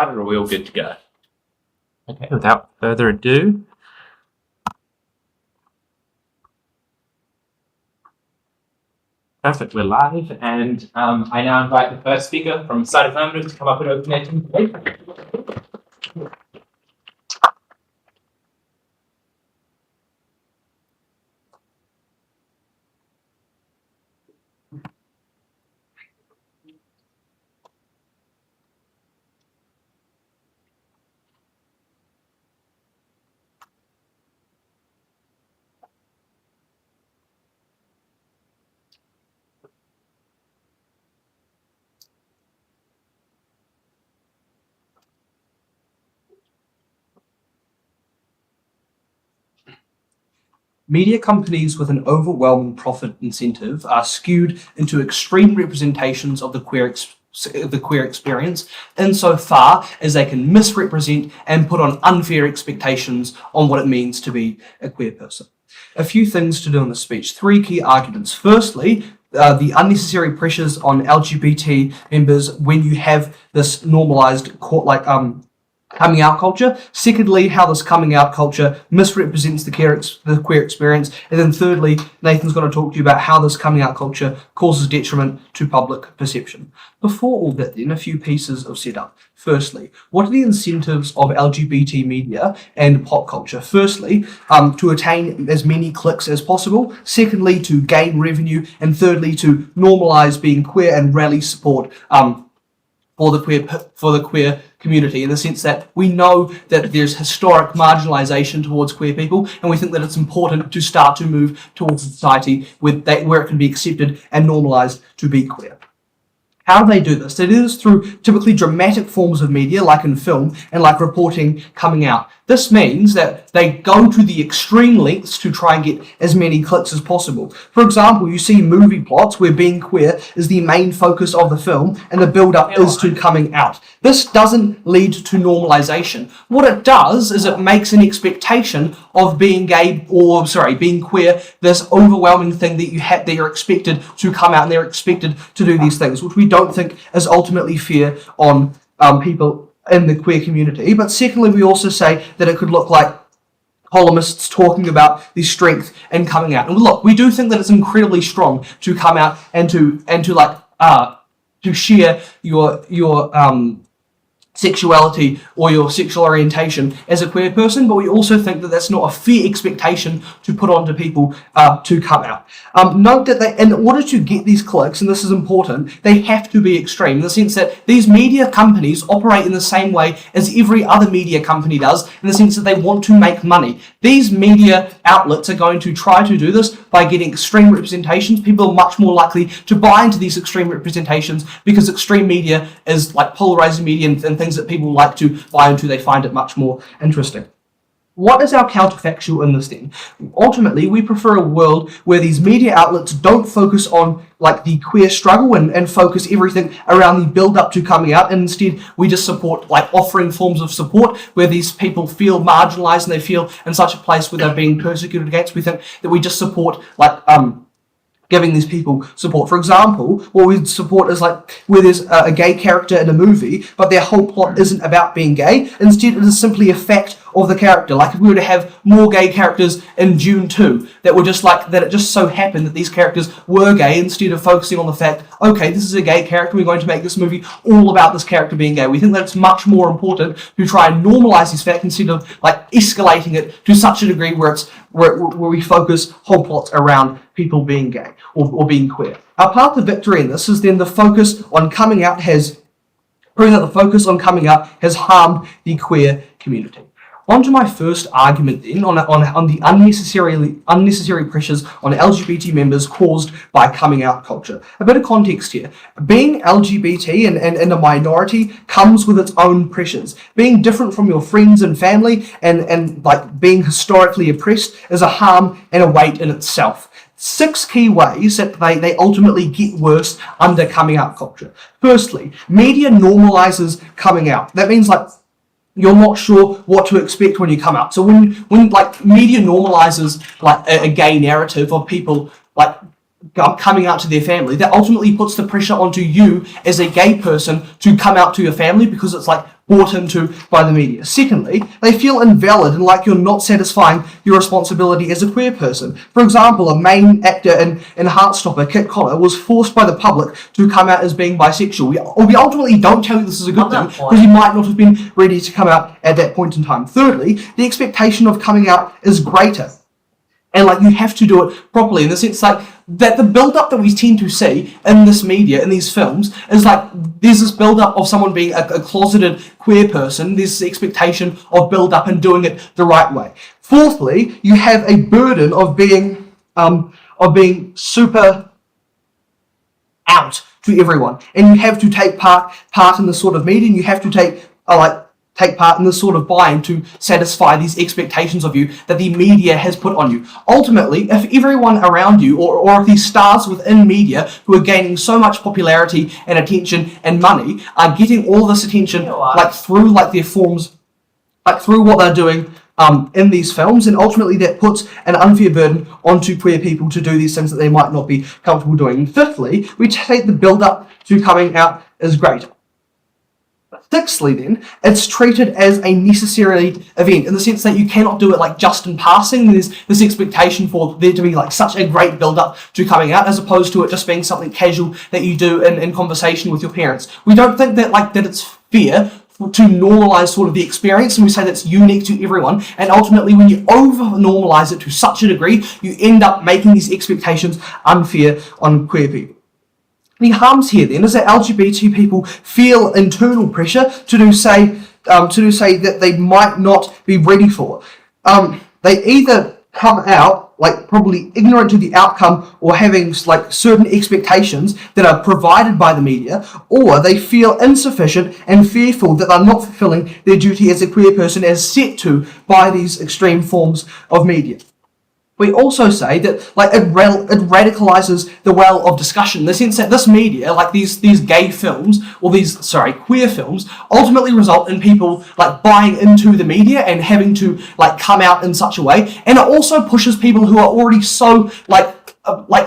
Are we all good to go? Okay, without further ado, perfect, we're live, and I now invite the first speaker from CESUT Affirming to come up and open it. Media companies with an overwhelming profit incentive are skewed into extreme representations of the queer experience insofar as they can misrepresent and put on unfair expectations on what it means to be a queer person. A few things to do in this speech. 3 key arguments. Firstly, the unnecessary pressures on LGBT members when you have this normalized coming out culture. Secondly, how this coming out culture misrepresents the queer experience. And then thirdly, Nathan's going to talk to you about how this coming out culture causes detriment to public perception. Before all that, then, a few pieces of setup. Firstly, what are the incentives of LGBT media and pop culture? Firstly, to attain as many clicks as possible. Secondly, to gain revenue. And thirdly, to normalize being queer and rally support for the queer community, in the sense that we know that there's historic marginalization towards queer people, and we think that it's important to start to move towards a society where it can be accepted and normalized to be queer. How do they do this? They do this through typically dramatic forms of media, like in film, and like reporting coming out. This means that they go to the extreme lengths to try and get as many clicks as possible. For example, you see movie plots where being queer is the main focus of the film and the build-up is to coming out. This doesn't lead to normalization. What it does is it makes an expectation of being being queer, this overwhelming thing that you're expected to come out, and they're expected to do these things, which we don't think is ultimately fair on people in the queer community. But secondly, we also say that it could look like columnists talking about the strength in coming out. And look, we do think that it's incredibly strong to come out and to share your sexuality or your sexual orientation as a queer person, but we also think that that's not a fair expectation to put onto people to come out. Note that in order to get these clicks, and this is important, they have to be extreme, in the sense that these media companies operate in the same way as every other media company does, in the sense that they want to make money. These media outlets are going to try to do this by getting extreme representations. People are much more likely to buy into these extreme representations because extreme media is like polarizing media and things that people like to buy into. They find it much more interesting. What is our counterfactual in this then? Ultimately, we prefer a world where these media outlets don't focus on like the queer struggle and focus everything around the build up to coming out, and instead we just support like offering forms of support where these people feel marginalized and they feel in such a place where they're being persecuted against. We think that we just support like giving these people support. For example, what we support is like where there's a gay character in a movie, but their whole plot isn't about being gay. Instead, it is simply a fact of the character. Like if we were to have more gay characters in Dune 2, that were just like that, it just so happened that these characters were gay, instead of focusing on the fact, okay, this is a gay character, we're going to make this movie all about this character being gay. We think that it's much more important to try and normalize this fact instead of like escalating it to such a degree where we focus whole plots around people being gay or being queer. Our path to victory in this is then the focus on coming out has proven that the focus on coming out has harmed the queer community. On to my first argument then on the unnecessary pressures on LGBT members caused by coming out culture. A bit of context here. Being LGBT and a minority comes with its own pressures. Being different from your friends and family and like being historically oppressed is a harm and a weight in itself. 6 key ways that they ultimately get worse under coming out culture. Firstly, media normalizes coming out. That means like you're not sure what to expect when you come out. So when like media normalizes like a gay narrative of people like coming out to their family, that ultimately puts the pressure onto you as a gay person to come out to your family because it's like bought into by the media. Secondly, they feel invalid and like you're not satisfying your responsibility as a queer person. For example, a main actor in Heartstopper, Kit Connor, was forced by the public to come out as being bisexual. We ultimately don't tell you this is a good thing because he might not have been ready to come out at that point in time. Thirdly, the expectation of coming out is greater. And like you have to do it properly in the sense like that the build-up that we tend to see in this media, in these films, is like there's this build-up of someone being a closeted queer person. There's the expectation of build-up and doing it the right way. Fourthly, you have a burden of being super out to everyone, and you have to take part in this sort of media, and you have to take part in this sort of buying to satisfy these expectations of you that the media has put on you. Ultimately, if everyone around you, or if these stars within media who are gaining so much popularity and attention and money, are getting all this attention through their forms, through what they're doing in these films, and ultimately that puts an unfair burden onto queer people to do these things that they might not be comfortable doing. And fifthly, we take the build-up to coming out as great. Sixthly, then, it's treated as a necessary event in the sense that you cannot do it like just in passing. There's this expectation for there to be like such a great build-up to coming out, as opposed to it just being something casual that you do in conversation with your parents. We don't think that it's fair to normalize sort of the experience, and we say that's unique to everyone, and ultimately when you over-normalize it to such a degree, you end up making these expectations unfair on queer people. The harms here then is that LGBT people feel internal pressure to say that they might not be ready for. They either come out like probably ignorant to the outcome or having like certain expectations that are provided by the media, or they feel insufficient and fearful that they're not fulfilling their duty as a queer person as set to by these extreme forms of media. We also say that it radicalizes the well of discussion in the sense that this media, like these gay films, or queer films, ultimately result in people like buying into the media and having to like come out in such a way, and it also pushes people who are already so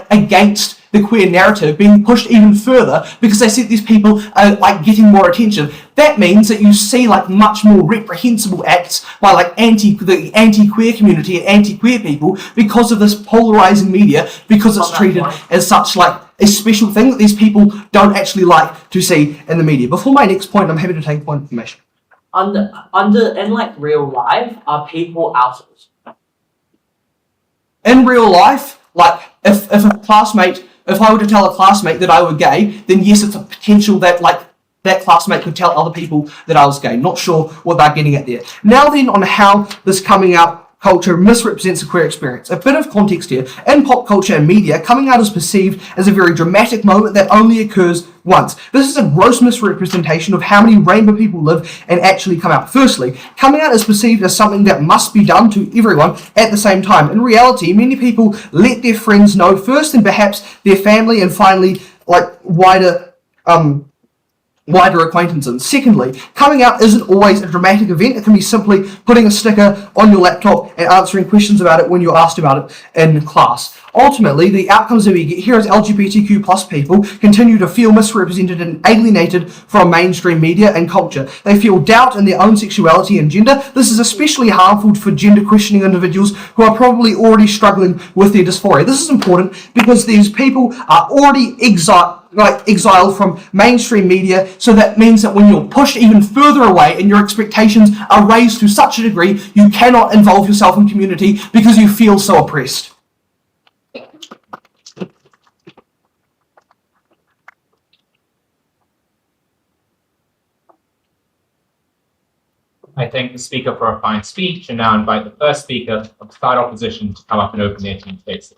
against the queer narrative being pushed even further because they see these people are like getting more attention. That means that you see like much more reprehensible acts by like the anti-queer community and anti-queer people because of this polarizing media, because it's treated as such like a special thing that these people don't actually like to see in the media. Before my next point, I'm happy to take a point of information. In like real life, are people outed? In real life, like if I were to tell a classmate that I were gay, then yes, it's a potential that that classmate could tell other people that I was gay. Not sure what they're getting at there. Now then, on how this coming out culture misrepresents a queer experience. A bit of context here. In pop culture and media, coming out is perceived as a very dramatic moment that only occurs once. This is a gross misrepresentation of how many rainbow people live and actually come out. Firstly, coming out is perceived as something that must be done to everyone at the same time. In reality, many people let their friends know first, and perhaps their family, and finally wider acquaintances. Secondly, coming out isn't always a dramatic event. It can be simply putting a sticker on your laptop and answering questions about it when you're asked about it in class. Ultimately, the outcomes that we get here is LGBTQ plus people continue to feel misrepresented and alienated from mainstream media and culture. They feel doubt in their own sexuality and gender. This is especially harmful for gender questioning individuals who are probably already struggling with their dysphoria. This is important because these people are already exiled from mainstream media, so that means that when you're pushed even further away and your expectations are raised to such a degree, you cannot involve yourself in community because you feel so oppressed. I thank the speaker for a fine speech, and now invite the first speaker of the side opposition to come up and open their team space.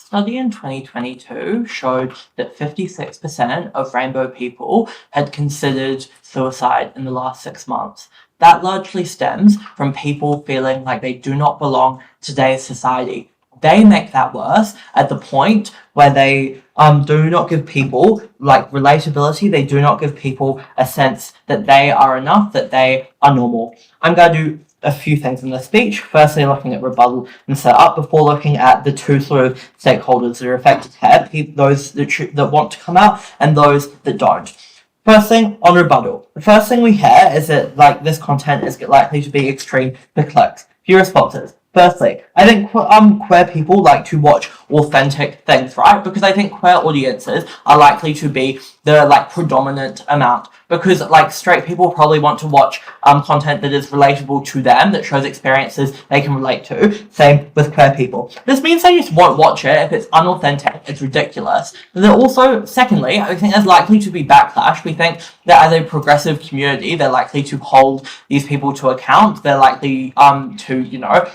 study in 2022 showed that 56% of rainbow people had considered suicide in the last 6 months. That largely stems from people feeling like they do not belong to today's society. They make that worse at the point where they do not give people like relatability. They do not give people a sense that they are enough, that they are normal. I'm going to do a few things in this speech. Firstly, looking at rebuttal and setup before looking at the two sort of stakeholders that are affected here, those that want to come out and those that don't. First thing, on rebuttal. The first thing we hear is that like this content is likely to be extreme for clicks. Few responses. Firstly, I think queer people like to watch authentic things, right? Because I think queer audiences are likely to be the like predominant amount. Because like straight people probably want to watch content that is relatable to them, that shows experiences they can relate to. Same with queer people. This means they just won't watch it if it's unauthentic, it's ridiculous. But then also, secondly, I think there's likely to be backlash. We think that as a progressive community, they're likely to hold these people to account. They're likely to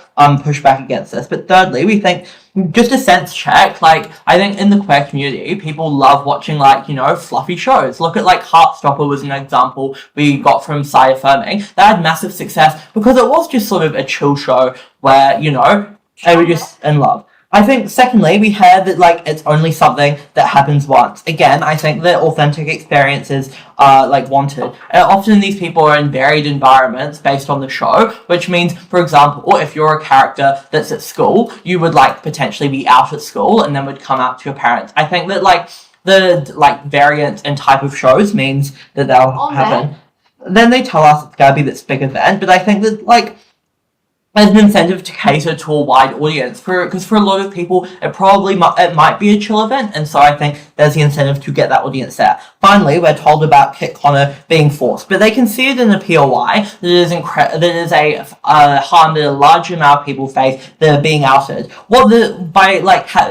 push back against this. But thirdly, we think just a sense check, like I think in the queer community people love watching like fluffy shows. Look at like Heartstopper was an example we got from CESUT Affirming. That had massive success because it was just sort of a chill show where they were just in love. I think secondly we heard that like it's only something that happens once. Again, I think that authentic experiences are like wanted. And often these people are in varied environments based on the show, which means, for example, if you're a character that's at school, you would like potentially be out at school and then would come out to your parents. I think that like the like variant and type of shows means that they'll happen. Then they tell us it's gotta be this big event, but I think that like there's an incentive to cater to a wide audience because for a lot of people it might be a chill event, and so I think there's the incentive to get that audience there. Finally, we're told about Kit Connor being forced, but they can see it in the POI that is a harm that a large amount of people face that are being outed.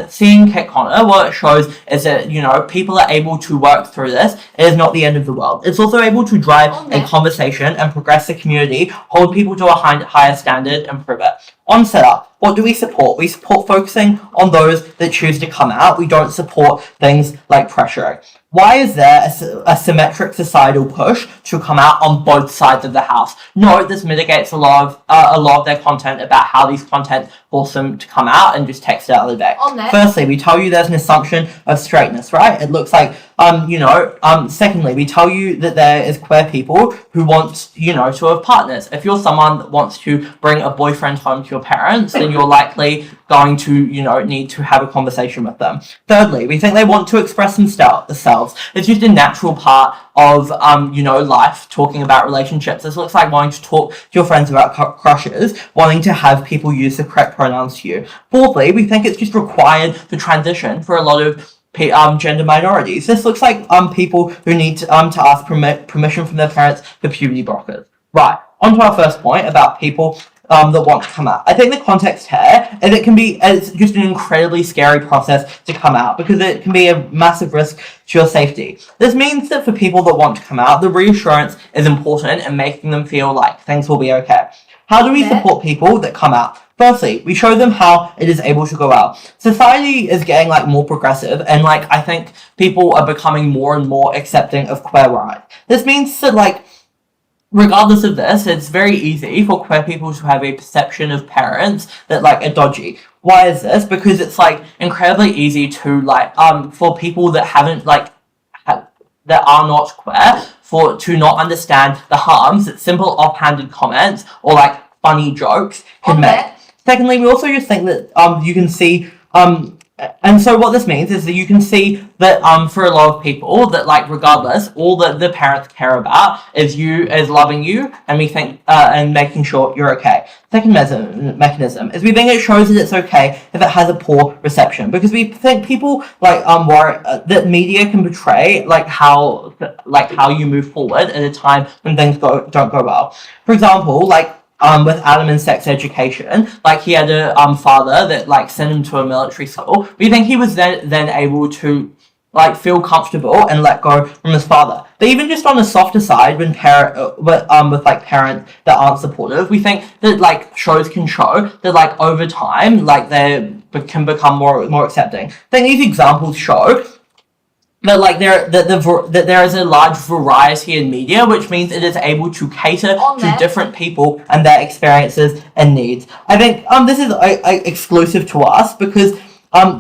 Seeing Kit Connor, what it shows is that people are able to work through this. It is not the end of the world. It's also able to drive a conversation and progress the community, hold people to a higher standard, improve it. On setup, what do we support? We support focusing on those that choose to come out. We don't support things like pressuring. Why is there a symmetric societal push to come out on both sides of the house? No, this mitigates a lot of their content about how these content force them to come out and just text it out of the day. Firstly, we tell you there's an assumption of straightness, right? It looks like secondly, we tell you that there is queer people who want to have partners. If you're someone that wants to bring a boyfriend home to your parents, then you're likely going to need to have a conversation with them. Thirdly, we think they want to express themselves. It's just a natural part of life, talking about relationships. This looks like wanting to talk to your friends about crushes, wanting to have people use the correct pronouns to you. Fourthly, we think it's just required for transition for a lot of gender minorities. This looks like people who need to ask permission from their parents for puberty blockers. Right, on to our first point about people that want to come out. I think the context here is it's just an incredibly scary process to come out because it can be a massive risk to your safety. This means that for people that want to come out, the reassurance is important in making them feel like things will be okay. How do we support people that come out? Firstly, we show them how it is able to go out. Society is getting more progressive, and I think people are becoming more and more accepting of queer rights. This means that regardless of this, it's very easy for queer people to have a perception of parents that are dodgy. Why is this? Because it's incredibly easy to for people that haven't that are not queer to not understand the harms that simple offhanded comments or funny jokes can make. Secondly, we also just think that you can see and so what this means is that you can see that for a lot of people that regardless, all that the parents care about is loving you, and we think and making sure you're okay. Second mechanism is we think it shows that it's okay if it has a poor reception, because we think people worry that media can portray how you move forward at a time when things don't go well. For example, with Adam in sex education, he had a father that sent him to a military school. We think he was then able to like feel comfortable and let go from his father. But even just on the softer side, when with like parents that aren't supportive, we think that like shows can show that like over time, like they can become more accepting. I think these examples show that like that there is a large variety in media, which means it is able to cater to different people and their experiences and needs. I think this is exclusive to us because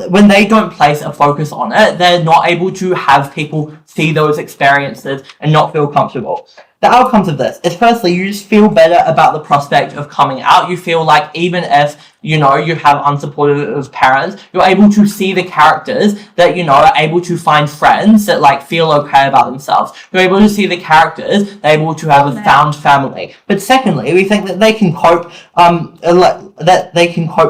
when they don't place a focus on it, they're not able to have people see those experiences and not feel comfortable. The outcomes of this is firstly, you just feel better about the prospect of coming out. You feel like even if, you know, you have unsupportive parents, you're able to see the characters that, you know, are able to find friends that like feel okay about themselves. You're able to see the characters, they're able to have a found family. But secondly, we think that they can cope,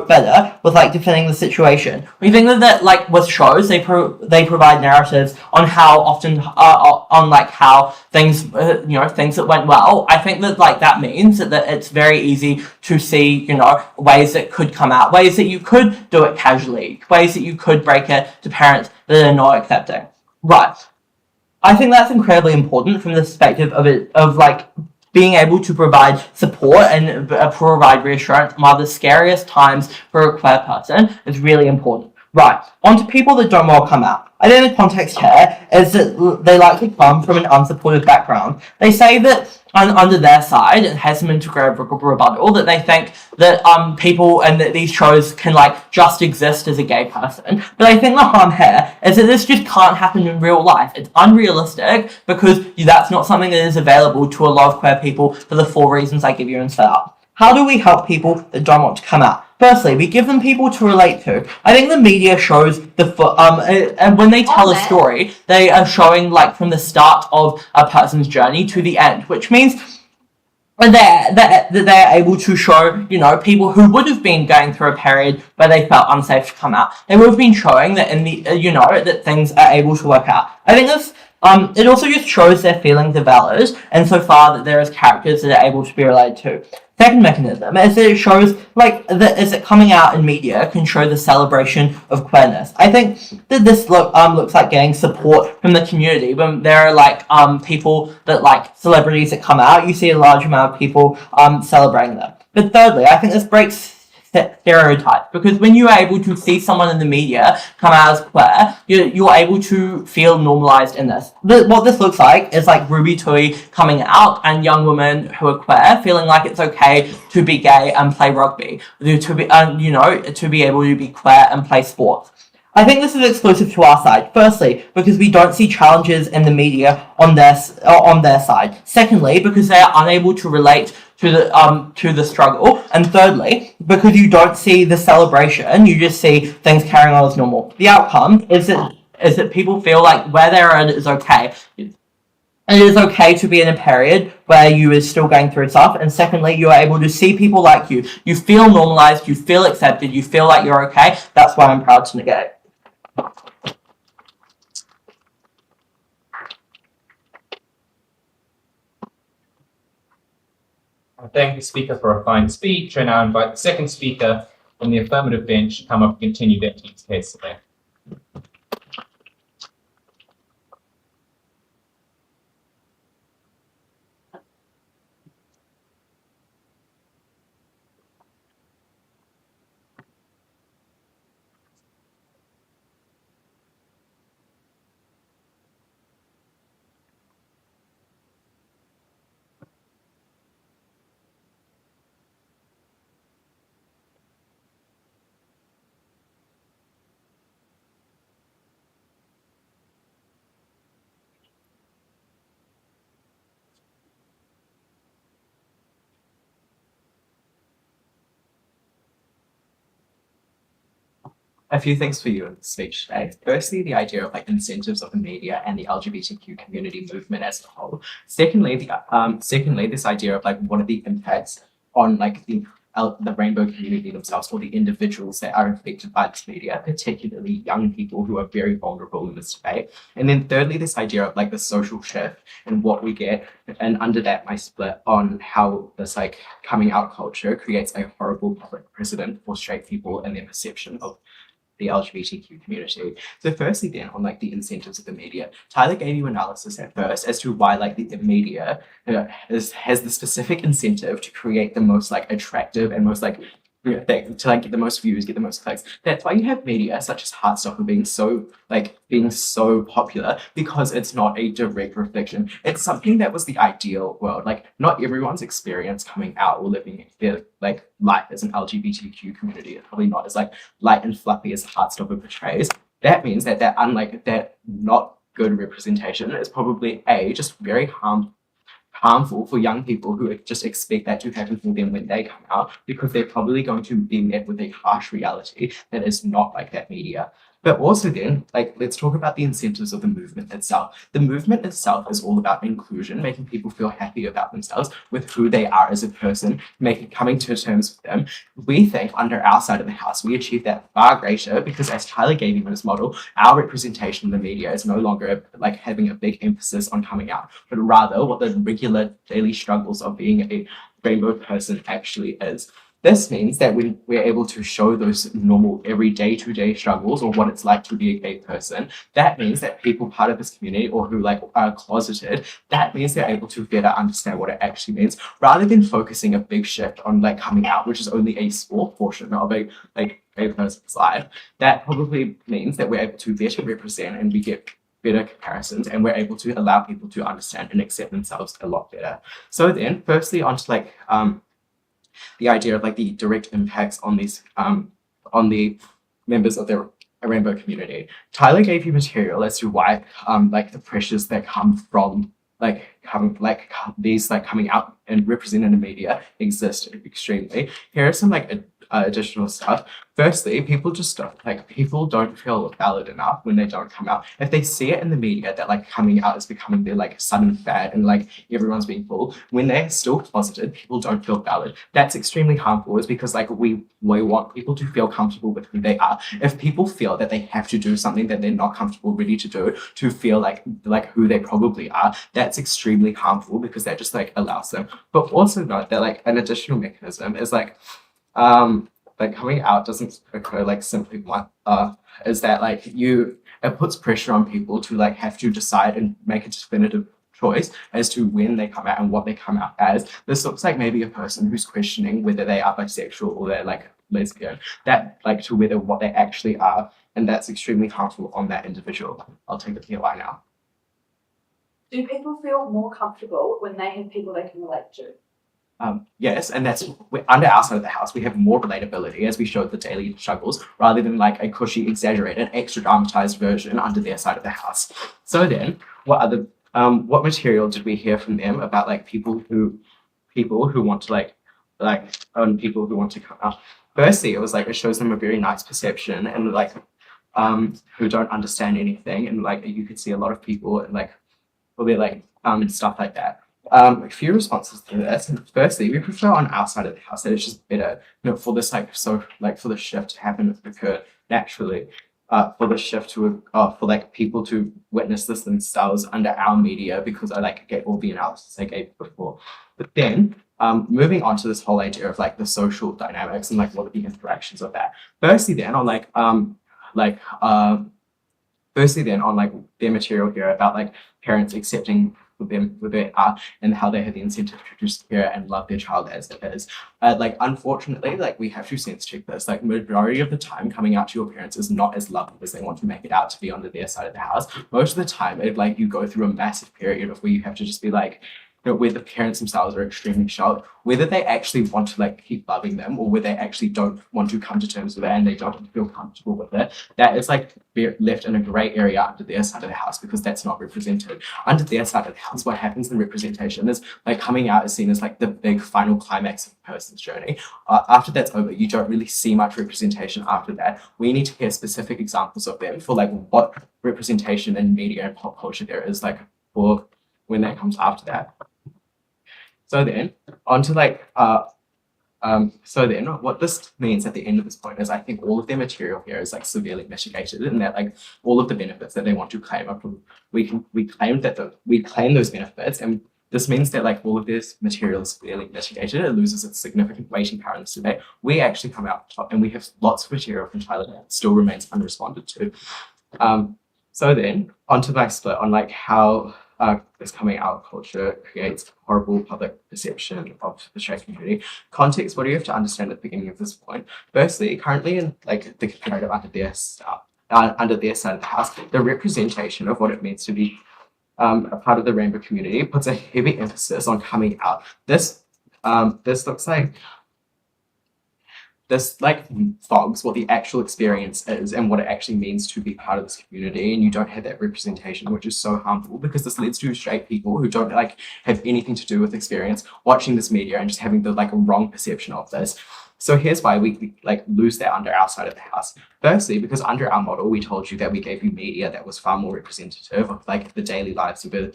better with like defending the situation. We think that like with shows, they provide narratives on how often, on like how things, things that went well. I think that like that means that it's very easy to see, you know, ways that could come out, ways that you could do it casually, ways that you could break it to parents that are not accepting. Right. I think that's incredibly important from the perspective of like being able to provide support and provide reassurance while the scariest times for a queer person is really important. Right, on to people that don't want to come out. I think the context here is that they likely come from an unsupportive background. They say that under their side, and has some integrated rebuttal, that they think that people and that these shows can like just exist as a gay person. But I think the harm here is that this just can't happen in real life. It's unrealistic because that's not something that is available to a lot of queer people for the 4 reasons I give you and set up. How do we help people that don't want to come out? Firstly, we give them people to relate to. I think the media shows and when they tell a story, they are showing like from the start of a person's journey to the end, which means that they're able to show, you know, people who would have been going through a period where they felt unsafe to come out. They would have been showing that in the, that things are able to work out. I think this it also just shows their feelings are valid, and so far that there is characters that are able to be related to. Second mechanism is that it shows that coming out in media can show the celebration of queerness. I think that this looks like getting support from the community. When there are like people that like celebrities that come out, you see a large amount of people celebrating them. But thirdly, I think this breaks stereotypes, because when you are able to see someone in the media come out as queer, you're able to feel normalized in this. What this looks like is like Ruby Tui coming out and young women who are queer feeling like it's okay to be gay and play rugby, to be able to be queer and play sports. I think this is exclusive to our side. Firstly, because we don't see challenges in the media on their side. Secondly, because they are unable to relate to the struggle. And thirdly, because you don't see the celebration, you just see things carrying on as normal. The outcome is that people feel like where they're at is okay. It is okay to be in a period where you are still going through stuff, and secondly, you are able to see people like you. You feel normalized, you feel accepted, you feel like you're okay. That's why I'm proud to negate. I thank the speaker for a fine speech, and I invite the second speaker from the affirmative bench to come up and continue their team's case today. A few things for you in the speech today. Firstly, the idea of like incentives of the media and the LGBTQ community movement as a whole. Secondly, this idea of like what are the impacts on like the rainbow community themselves, or the individuals that are affected by this media, particularly young people who are very vulnerable in this debate. And then thirdly, this idea of like the social shift and what we get, and under that my split on how this like coming out culture creates a horrible public precedent for straight people and their perception of the LGBTQ community. So firstly then on like the incentives of the media, Tyler gave you analysis at first as to why like the media has the specific incentive to create the most like attractive and most like thing to like get the most views, get the most clicks. That's why you have media such as Heartstopper being so popular, because it's not a direct reflection. It's something that was the ideal world. Like not everyone's experience coming out or living their like life as an LGBTQ community is probably not as like light and fluffy as Heartstopper portrays. That means that unlike that not good representation is probably just very harmful for young people who just expect that to happen for them when they come out, because they're probably going to be met with a harsh reality that is not like that media. But also then, like, let's talk about the incentives of the movement itself. The movement itself is all about inclusion, making people feel happy about themselves with who they are as a person, coming to terms with them. We think under our side of the house, we achieve that far greater because, as Tyler gave you in his model, our representation in the media is no longer like having a big emphasis on coming out, but rather what the regular daily struggles of being a rainbow person actually is. This means that when we're able to show those normal every day-to-day struggles or what it's like to be a gay person, that means that people part of this community or who like are closeted, that means they're able to better understand what it actually means, rather than focusing a big shift on like coming out, which is only a small portion of a person's life. That probably means that we're able to better represent and we get better comparisons, and we're able to allow people to understand and accept themselves a lot better. So then, firstly, onto like the idea of like the direct impacts on these on the members of the rainbow community. Tyler gave you material as to why like the pressures that come from these coming out and representing the media exist extremely. Here are some like additional stuff. Firstly, people don't feel valid enough when they don't come out. If they see it in the media that like coming out is becoming their like sudden fad and like everyone's being full, when they're still closeted, people don't feel valid. That's extremely harmful, is because like we want people to feel comfortable with who they are. If people feel that they have to do something that they're not comfortable ready to do to feel like who they probably are, that's extremely harmful, because that just like allows them. But also note that like an additional mechanism is like coming out doesn't occur like simply one, is that like it puts pressure on people to like have to decide and make a definitive choice as to when they come out and what they come out as. This looks like maybe a person who's questioning whether they are bisexual or they're like lesbian, that like to whether what they actually are, and that's extremely harmful on that individual. I'll take it here right now. Do people feel more comfortable when they have people they can relate to? Yes, and that's under our side of the house. We have more relatability, as we showed the daily struggles, rather than like a cushy, exaggerated, extra dramatized version under their side of the house. So then, what material did we hear from them about like people who want to people who want to come out? Firstly, it was like it shows them a very nice perception and like who don't understand anything, and like you could see a lot of people and like probably like stuff like that. A few responses to this. And firstly, we prefer on our side of the house that it's just better, for this for the shift to happen, occur naturally, for the shift to for like people to witness this themselves under our media, because I like get all the analysis I gave before. But then moving on to this whole idea of like the social dynamics and like what are the interactions of that. Firstly then on their material here about like parents accepting them where they are and how they have the incentive to just care and love their child as it is. Unfortunately, like we have to sense check this. Like majority of the time, coming out to your parents is not as lovely as they want to make it out to be under their side of the house. Most of the time, you go through a massive period of where you have to just be like, where the parents themselves are extremely shocked, whether they actually want to like keep loving them or whether they actually don't want to come to terms with it and they don't feel comfortable with it. That is like left in a grey area under their side of the house, because that's not represented. Under their side of the house, what happens in representation is like coming out is seen as like the big final climax of a person's journey. After that's over, you don't really see much representation after that. We need to hear specific examples of them for like what representation in media and pop culture there is like for when that comes after that. So then, what this means at the end of this point is I think all of their material here is like severely mitigated, and that like all of the benefits that they want to claim we claim those benefits, and This means that like all of this material is clearly mitigated. It loses its significant weighting power in this debate. We actually come out top, and we have lots of material from Thailand that still remains unresponded to. So then, onto my split on like how this coming out culture creates horrible public perception of the straight community. Context, what do you have to understand at the beginning of this point? Firstly, currently in like the comparative under their side of the house, the representation of what it means to be a part of the rainbow community puts a heavy emphasis on coming out. This looks like this like fogs what the actual experience is and what it actually means to be part of this community, and you don't have that representation, which is so harmful because this leads to straight people who don't like have anything to do with experience watching this media and just having the like wrong perception of this. So here's why we like lose that under our side of the house. Firstly, because under our model, we told you that we gave you media that was far more representative of like the daily lives of a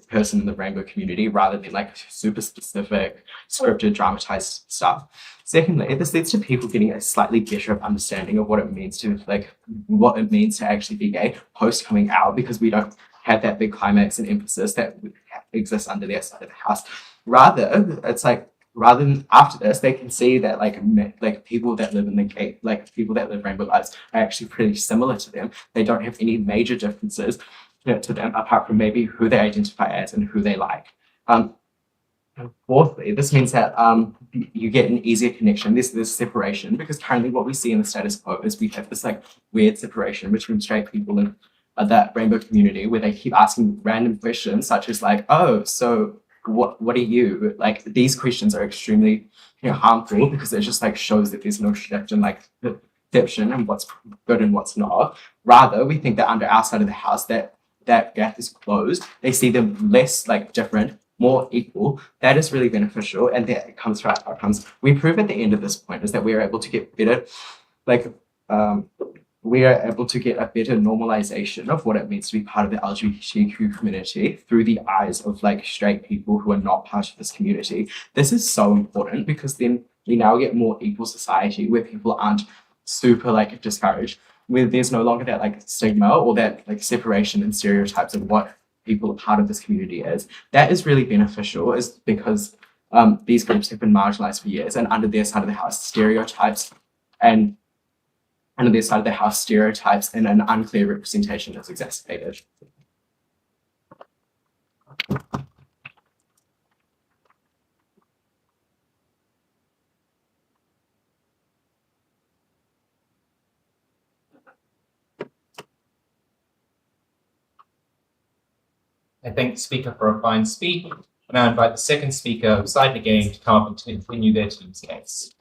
person in the rainbow community rather than like super specific scripted dramatized stuff. Secondly, this leads to people getting a slightly better understanding of what it means to actually be gay post coming out, because we don't have that big climax and emphasis that exists under their side of the house. Rather, it's like rather than after this, they can see that like people that live in the gay, like people that live rainbow lives are actually pretty similar to them. They don't have any major differences to them apart from maybe who they identify as and who they like. Fourthly, this means that you get an easier connection. This separation, because currently what we see in the status quo is we have this like weird separation between straight people and that rainbow community, where they keep asking random questions such as like, oh, so what are you? Like these questions are extremely harmful because it just like shows that there's no shift in like perception and what's good and what's not. Rather, we think that under our side of the house that gap is closed. They see them less like different, more equal. That is really beneficial, and that comes from our outcomes. We prove at the end of this point is that we are able to get better, we are able to get a better normalization of what it means to be part of the LGBTQ community through the eyes of like straight people who are not part of this community. This is so important because then we now get more equal society where people aren't super like discouraged, where there's no longer that like stigma or that like separation and stereotypes of what people are part of this community is. That is really beneficial, is because these groups have been marginalized for years, and under their side of the house stereotypes and an unclear representation is exacerbated. I thank the speaker for a fine speech, and I invite the second speaker of side Negating to come up and continue their team's case.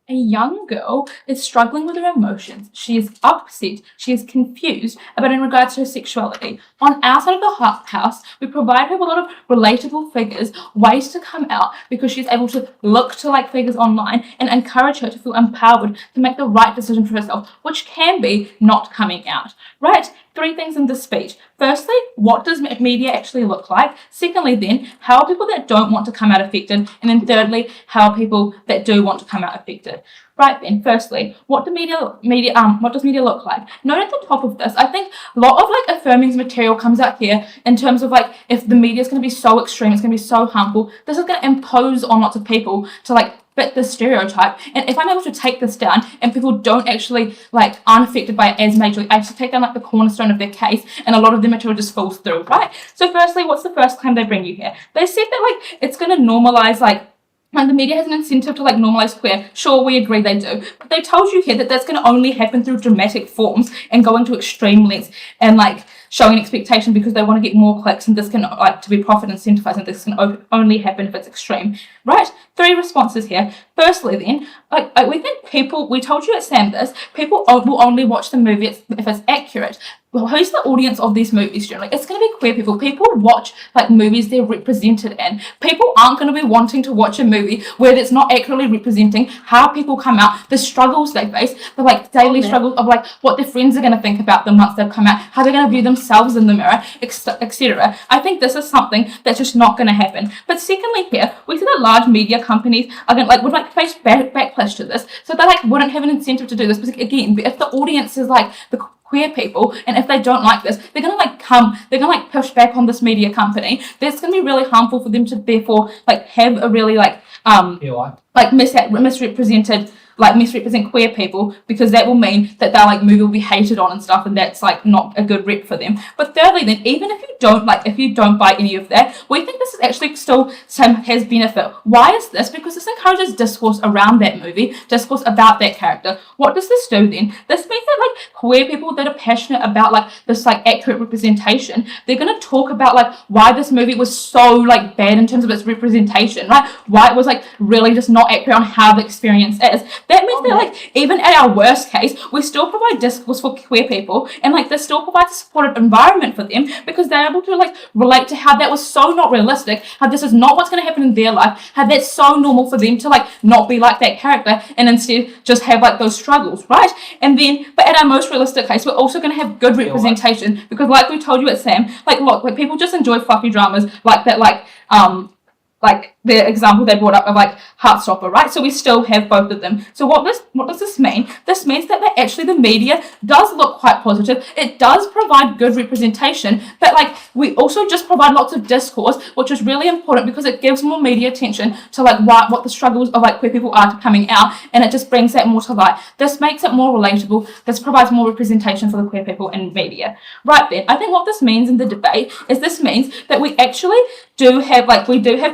A young girl is struggling with her emotions. She is upset. She is confused about in regards to her sexuality. On our side of the house, we provide her with a lot of relatable figures, ways to come out, because she's able to look to like figures online and encourage her to feel empowered to make the right decision for herself, which can be not coming out. Right? 3 things in this speech. Firstly, what does media actually look like? Secondly, then, how are people that don't want to come out affected? And then thirdly, how are people that do want to come out affected? Right then, firstly, what does media look like? Note at the top of this, I think a lot of like Affirming's material comes out here in terms of like, if the media is going to be so extreme, it's going to be so harmful, this is going to impose on lots of people to like fit the stereotype. And if I'm able to take this down and people don't actually like aren't affected by it as majorly, I actually take down like the cornerstone of their case, and a lot of the material just falls through, right? So firstly, what's the first claim they bring you here? They said that like it's going to normalize like the media has an incentive to like normalize queer. Sure, we agree they do. But they told you here that that's going to only happen through dramatic forms and going to extreme lengths and like showing expectation because they want to get more clicks, and this can like to be profit incentivized, and this can only happen if it's extreme, right? 3 responses here. Firstly, then, like we think people, we told you at Sam this, people will only watch the movie if it's accurate. Well, who's the audience of these movies generally? It's going to be queer people. People watch like movies they're represented in. People aren't going to be wanting to watch a movie where it's not accurately representing how people come out, the struggles they face, the like daily struggles of like what their friends are going to think about them once they've come out, how they're going to view themselves in the mirror, etc. I think this is something that's just not going to happen. But secondly, here we see that large media companies are going to would face backlash to this, so they wouldn't have an incentive to do this. Because again, if the audience is the queer people, and if they don't like this, they're gonna push back on this media company. That's gonna be really harmful for them to therefore have a really misrepresent queer people, because that will mean that their movie will be hated on and stuff, and that's not a good rep for them. But thirdly, then, even if you don't buy any of that, we think this is actually still has benefit. Why is this? Because this encourages discourse around that movie, discourse about that character. What does this do then? This means that queer people that are passionate about this accurate representation, they're gonna talk about why this movie was so bad in terms of its representation, right? Why it was really just not accurate on how the experience is. That means that even at our worst case, we still provide discourse for queer people, and this still provides a supportive environment for them, because they're able to relate to how that was so not realistic, how this is not what's going to happen in their life, how that's so normal for them to not be like that character and instead just have those struggles, right? And then, but at our most realistic case, we're also going to have good representation, because we told you at Sam, look, people just enjoy fluffy dramas the example they brought up of Heartstopper, right? So we still have both of them. So what does this mean? This means that the media does look quite positive. It does provide good representation, but we also just provide lots of discourse, which is really important because it gives more media attention to what the struggles of queer people are coming out, and it just brings that more to light. This makes it more relatable. This provides more representation for the queer people in media. Right then, I think what this means in the debate is this means that we actually do have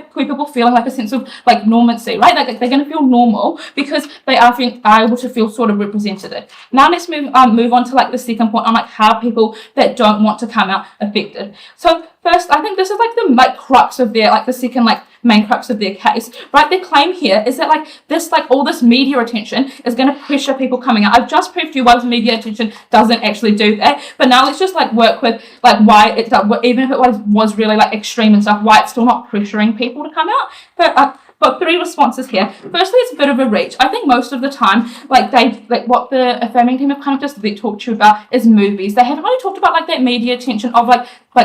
queer people feeling a sense of normancy, right? They're going to feel normal because they are able to feel sort of represented. Now let's move on to the second point on how people that don't want to come out affected. So first, I think this is the crux of their the second main crux of their case, right? Their claim here is that this all this media attention is going to pressure people coming out. I've just proved to you why this media attention doesn't actually do that, but now let's just work with why it does, even if it was really extreme and stuff, why it's still not pressuring people to come out. But 3 responses here. Firstly, it's a bit of a reach. I think most of the time, what the Affirming team have kind of just talked to you about is movies. They haven't really talked about that media attention of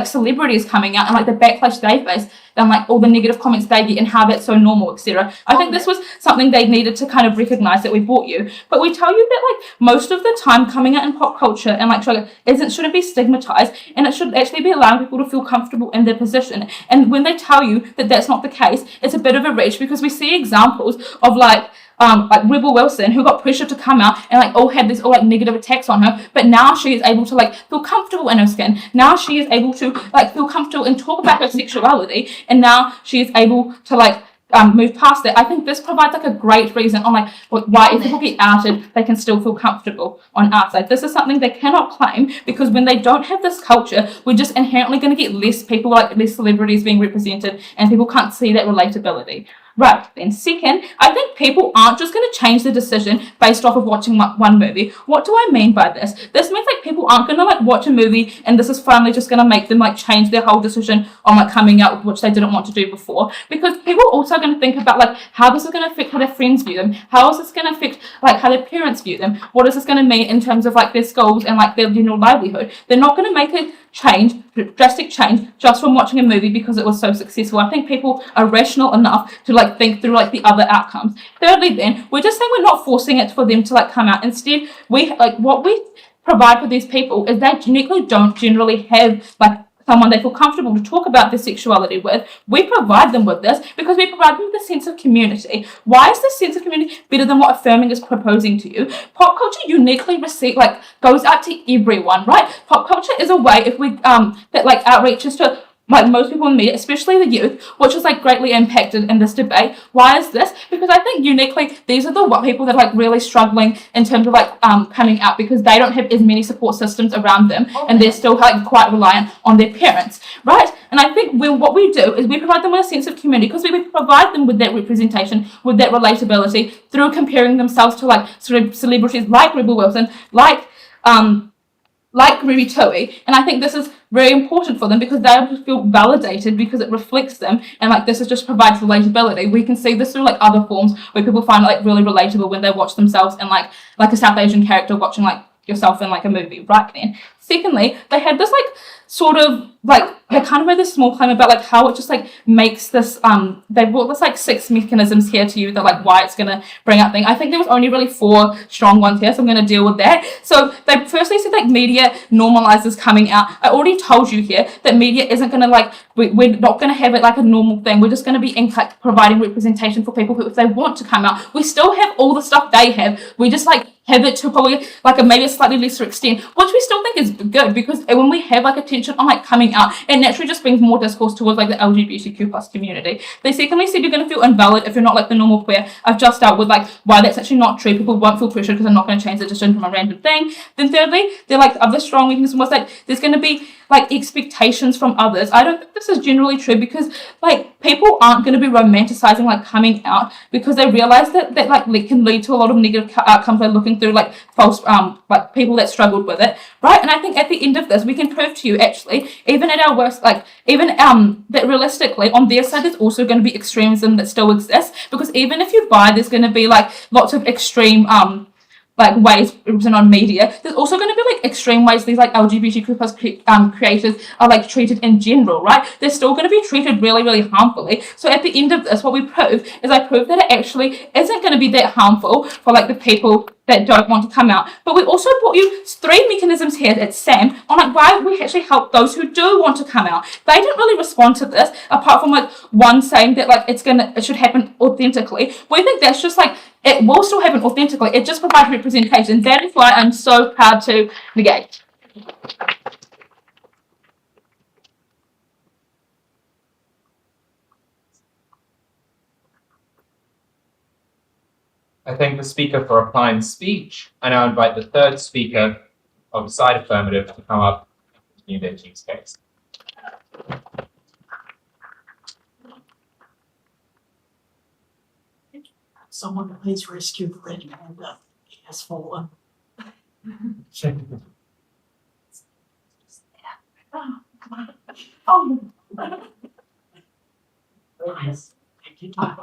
celebrities coming out and the backlash they face, and all the negative comments they get and how that's so normal, etc. I think this was something they needed to kind of recognize that we brought you. But we tell you that most of the time coming out in pop culture and shouldn't be stigmatized, and it should actually be allowing people to feel comfortable in their position. And when they tell you that that's not the case, it's a bit of a reach, because we see examples of Rebel Wilson, who got pressured to come out and all had this negative attacks on her, but now she is able to feel comfortable in her skin. Now she is able to feel comfortable and talk about her sexuality, and now she is able to move past it. I think this provides a great reason on why if people get outed, they can still feel comfortable on our side. This is something they cannot claim, because when they don't have this culture, we're just inherently going to get less people, less celebrities being represented, and people can't see that relatability. Right, then second, I think people aren't just going to change the decision based off of watching one movie. What do I mean by this? This means people aren't going to watch a movie and this is finally just going to make them change their whole decision on coming out, which they didn't want to do before. Because people also are going to think about how this is going to affect how their friends view them. How is this going to affect how their parents view them? What is this going to mean in terms of their schools and their general livelihood? They're not going to make a drastic change just from watching a movie because it was so successful. I think people are rational enough to think through the other outcomes. Thirdly, then, we're just saying we're not forcing it for them to come out. Instead, we what we provide for these people is they don't generally have someone they feel comfortable to talk about their sexuality with. We provide them with this because we provide them with a sense of community. Why is this sense of community better than what Affirming is proposing to you? Pop culture uniquely goes out to everyone, right? Pop culture is a way if we that outreaches to like most people in the media, especially the youth, which is like greatly impacted in this debate. Why is this? Because I think uniquely these are the people that are like really struggling in terms of like coming out, because they don't have as many support systems around them, and they're still like quite reliant on their parents, right? And I think what we do is we provide them with a sense of community, because we provide them with that representation, with that relatability through comparing themselves to like sort of celebrities like Rebel Wilson, like Ruby Tui, and I think this is very important for them because they feel validated, because it reflects them, and like this is just provides relatability. We can see this through like other forms where people find it like really relatable when they watch themselves in like a South Asian character watching like yourself in like a movie right then. Secondly, they had this like sort of like they kind of made this small claim about like how it just like makes this they brought this like 6 mechanisms here to you that like why it's gonna bring up thing. I think there was only really 4 strong ones here, so I'm gonna deal with that. So they firstly said like media normalizes coming out. I already told you here that media isn't gonna like we're not gonna have it like a normal thing. We're just gonna be in like providing representation for people who, if they want to come out, we still have all the stuff they have. We just like have it to probably like maybe a slightly lesser extent, which we still think is good, because when we have like attention on like coming out, it naturally just brings more discourse towards like the LGBTQ plus community. They secondly said you're going to feel invalid if you're not like the normal queer. I've just dealt with like why that's actually not true. People won't feel pressured because I'm not going to change the decision from a random thing. Then thirdly, they're like other strong weakness was like there's going to be like expectations from others. I don't think this is generally true, because like people aren't going to be romanticizing like coming out, because they realize that like can lead to a lot of negative outcomes by looking through like false like people that struggled with it, right? And I think at the end of this we can prove to you actually, even at our worst, like even that realistically on their side there's also going to be extremism that still exists, because even if you buy there's going to be like lots of extreme like ways represented on media, there's also going to be like extreme ways these like LGBTQ plus creators are like treated in general, right? They're still going to be treated really, really harmfully. So at the end of this, what we prove is I prove that it actually isn't going to be that harmful for like the people that don't want to come out. But we also brought you 3 mechanisms here at SAM on like why we actually help those who do want to come out. They didn't really respond to this, apart from like one saying that like it should happen authentically. We think that's just like it will still happen authentically. It just provides representation. That is why I'm so proud to negate. I thank the speaker for a fine speech. I now invite the third speaker of the side affirmative to come up and continue their team's case. Someone please rescue the red panda. He has fallen. Oh. Yes. Take your time.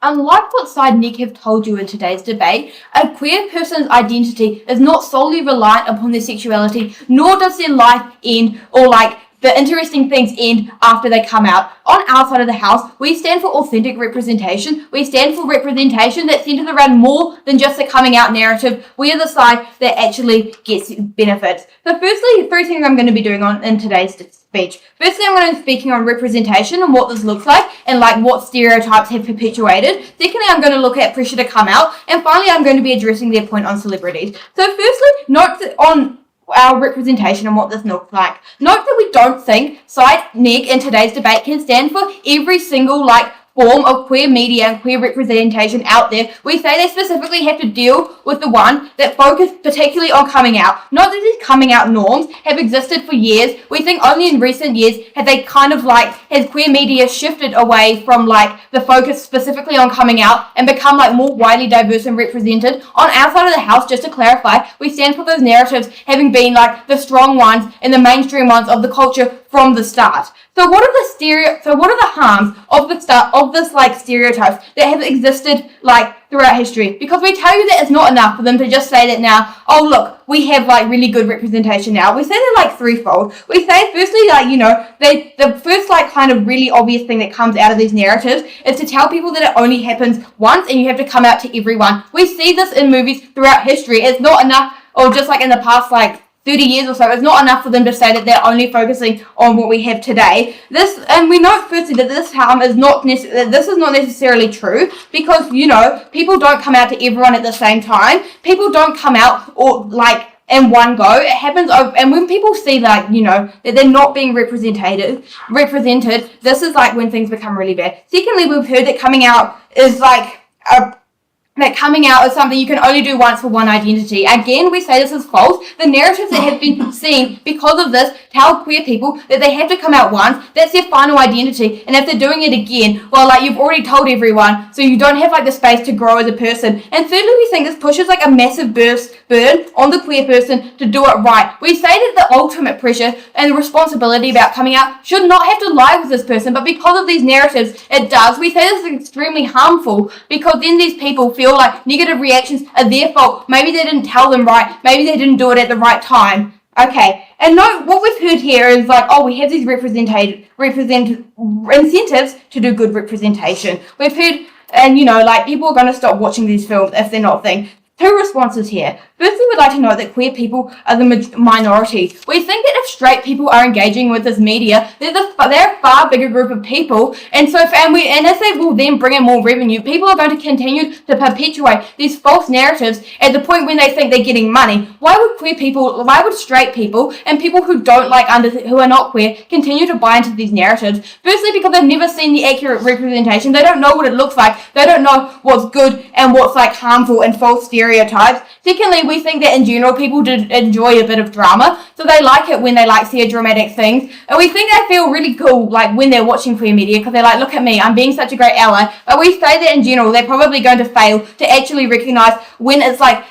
Unlike what side Nick have told you in today's debate, a queer person's identity is not solely reliant upon their sexuality, nor does their life end or like the interesting things end after they come out. On our side of the house, we stand for authentic representation. We stand for representation that's centered around more than just the coming out narrative. We are the side that actually gets benefits. So firstly, 3 things I'm going to be doing in today's speech. Firstly, I'm going to be speaking on representation and what this looks like and like what stereotypes have perpetuated. Secondly, I'm going to look at pressure to come out. And finally, I'm going to be addressing their point on celebrities. So firstly, note that on our representation and what this looks like. Note that we don't think side Nick in today's debate can stand for every single like form of queer media and queer representation out there. We say they specifically have to deal with the one that focus particularly on coming out. Not that these coming out norms have existed for years. We think only in recent years have they kind of like, has queer media shifted away from like the focus specifically on coming out and become like more widely diverse and represented. On our side of the house, just to clarify, we stand for those narratives having been like the strong ones and the mainstream ones of the culture from the start. So So what are the harms of this like stereotypes that have existed like throughout history? Because we tell you that it's not enough for them to just say that now, oh look, we have like really good representation now. We say they're like threefold. We say firstly, like, you know, the first like kind of really obvious thing that comes out of these narratives is to tell people that it only happens once and you have to come out to everyone. We see this in movies throughout history. It's not enough, or just like in the past like 30 years or so, it's not enough for them to say that they're only focusing on what we have today. And we know firstly that this harm is not necessarily true, because, you know, people don't come out to everyone at the same time. People don't come out or like in one go. It happens, and when people see like, you know, that they're not being represented, this is like when things become really bad. Secondly, we've heard that coming out is like that coming out is something you can only do once for one identity. Again, we say this is false. The narratives that have been seen because of this tell queer people that they have to come out once. That's their final identity. And if they're doing it again, well, like, you've already told everyone, so you don't have like the space to grow as a person. And thirdly, we think this pushes like a massive burden on the queer person to do it right. We say that the ultimate pressure and the responsibility about coming out should not have to lie with this person, but because of these narratives, it does. We say this is extremely harmful, because then these people feel like negative reactions are their fault. Maybe they didn't tell them right. Maybe they didn't do it at the right time. Okay, and no, what we've heard here is like, oh, we have these incentives to do good representation. We've heard, and you know, like, people are going to stop watching these films if they're not thing. Two responses here. Firstly, we'd like to note that queer people are the minority. We think that if straight people are engaging with this media, they're a far bigger group of people, and as they will then bring in more revenue, people are going to continue to perpetuate these false narratives at the point when they think they're getting money. Why would straight people and people who who are not queer continue to buy into these narratives? Firstly, because they've never seen the accurate representation. They don't know what it looks like. They don't know what's good and what's like harmful and false stereotypes. Secondly, we think that in general people do enjoy a bit of drama, so they like it when they like see dramatic things, and we think they feel really cool like when they're watching queer media, because they're like, look at me, I'm being such a great ally. But we say that in general they're probably going to fail to actually recognize when it's like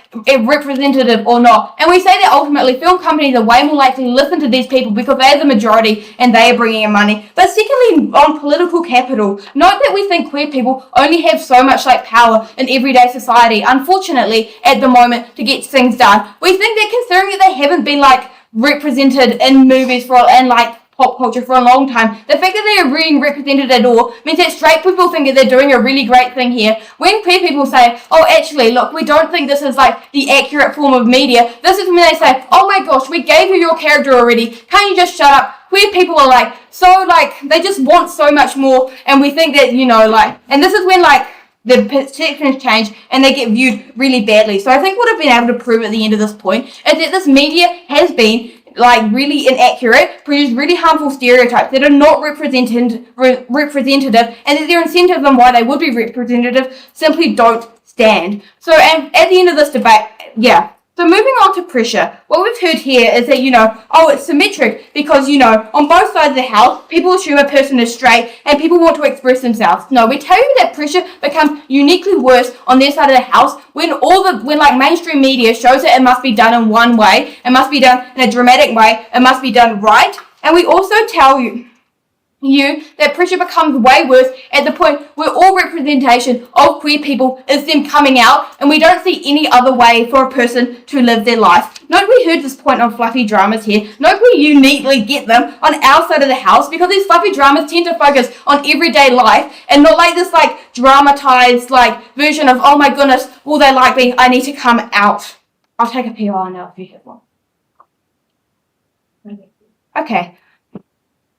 representative or not. And we say that ultimately film companies are way more likely to listen to these people because they are the majority and they are bringing in money. But secondly, on political capital, note that we think queer people only have so much like power in everyday society, unfortunately, at the moment, to get things done. We think that considering that they haven't been like represented in movies and like pop culture for a long time, the fact that they are being represented at all means that straight people think that they're doing a really great thing here. When queer people say, oh, actually, look, we don't think this is like the accurate form of media, this is when they say, oh my gosh, we gave you your character already, can't you just shut up? Queer people are like, so like, they just want so much more, and we think that, you know, like, and this is when like the perceptions change and they get viewed really badly. So I think what I've been able to prove at the end of this point is that this media has been like really inaccurate, produce really harmful stereotypes that are not representative, and that their incentives on why they would be representative simply don't stand. So, and at the end of this debate, yeah. So moving on to pressure, what we've heard here is that, you know, oh, it's symmetric because, you know, on both sides of the house, people assume a person is straight and people want to express themselves. No, we tell you that pressure becomes uniquely worse on their side of the house when like mainstream media shows that it must be done in one way, it must be done in a dramatic way, it must be done right. And we also tell you that pressure becomes way worse at the point where all representation of queer people is them coming out, and we don't see any other way for a person to live their life. Note we heard this point on fluffy dramas here. Note we uniquely get them on our side of the house because these fluffy dramas tend to focus on everyday life and not like this like dramatized like version of, oh my goodness, will they like me? I need to come out. I'll take a PR now if you have one. Okay.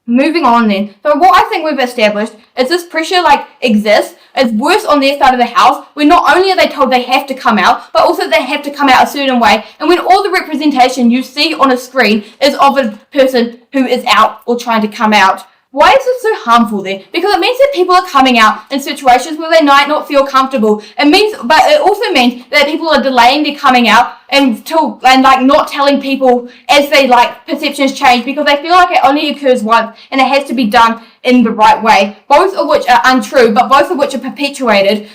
Moving on then. So what I think we've established is this pressure like exists. It's worse on their side of the house where not only are they told they have to come out, but also they have to come out a certain way. And when all the representation you see on a screen is of a person who is out or trying to come out. Why is it so harmful then? Because it means that people are coming out in situations where they might not feel comfortable. But it also means that people are delaying their coming out and like not telling people as they like perceptions change because they feel like it only occurs once and it has to be done in the right way. Both of which are untrue, but both of which are perpetuated.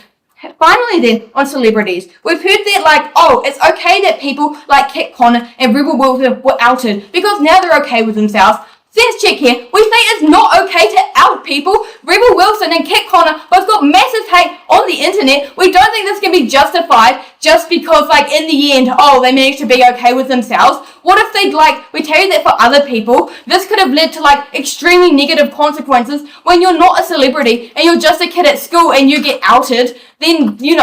Finally then, on celebrities, we've heard that like, oh, it's okay that people like Kit Connor and Rebel Wilson were outed because now they're okay with themselves. Sense check here. We say it's not okay to out people. Rebel Wilson and Kit Connor both got massive hate on the internet. We don't think this can be justified just because, like, in the end, they managed to be okay with themselves. What if we tell you that for other people, this could have led to, extremely negative consequences when you're not a celebrity and you're just a kid at school and you get outed, then, you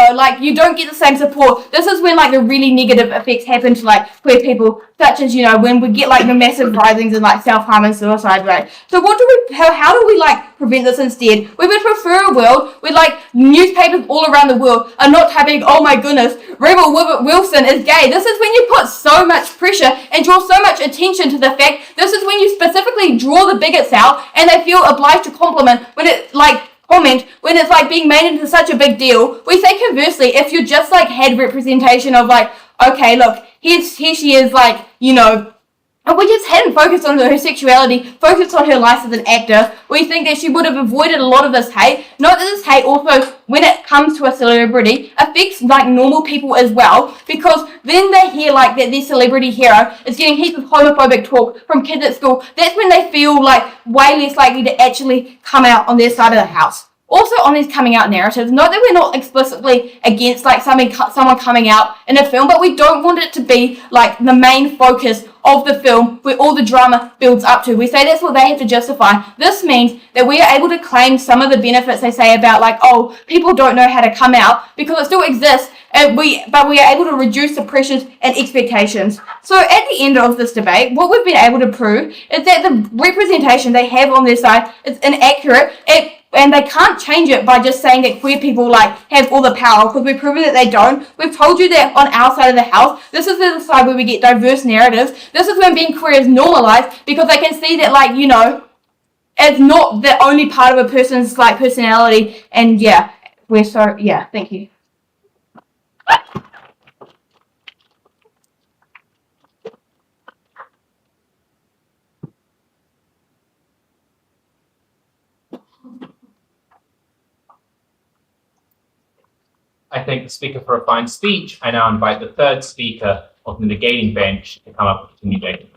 don't get the same support. This is when, the really negative effects happen to, queer people, such as, when we get, the massive risings in, self-harm and suicide rate. So how do we, prevent this instead? We would prefer a world where, newspapers all around the world are not typing, oh my goodness, Rebel Wilson is gay. This is when you put so much pressure and draw so much attention to the fact. This is when you specifically draw the bigots out and they feel obliged to comment when it's being made into such a big deal. We say conversely, if you just had representation of okay, look, here she is, and we just hadn't focused on her sexuality, focused on her life as an actor, we think that she would have avoided a lot of this hate. Note that this hate also, when it comes to a celebrity, affects normal people as well, because then they hear that their celebrity hero is getting heaps of homophobic talk from kids at school. That's when they feel way less likely to actually come out on their side of the house. Also, on these coming out narratives, note that we're not explicitly against someone coming out in a film, but we don't want it to be the main focus of the film where all the drama builds up to. We say that's what they have to justify. This means that we are able to claim some of the benefits they say about people don't know how to come out, because it still exists, but we are able to reduce the pressures and expectations. So at the end of this debate, what we've been able to prove is that the representation they have on their side is inaccurate. And they can't change it by just saying that queer people have all the power, because we've proven that they don't. We've told you that on our side of the house, this is the side where we get diverse narratives. This is when being queer is normalized, because they can see that it's not the only part of a person's personality. And thank you. I thank the speaker for a fine speech. I now invite the third speaker of the negating bench to come up and continue debating.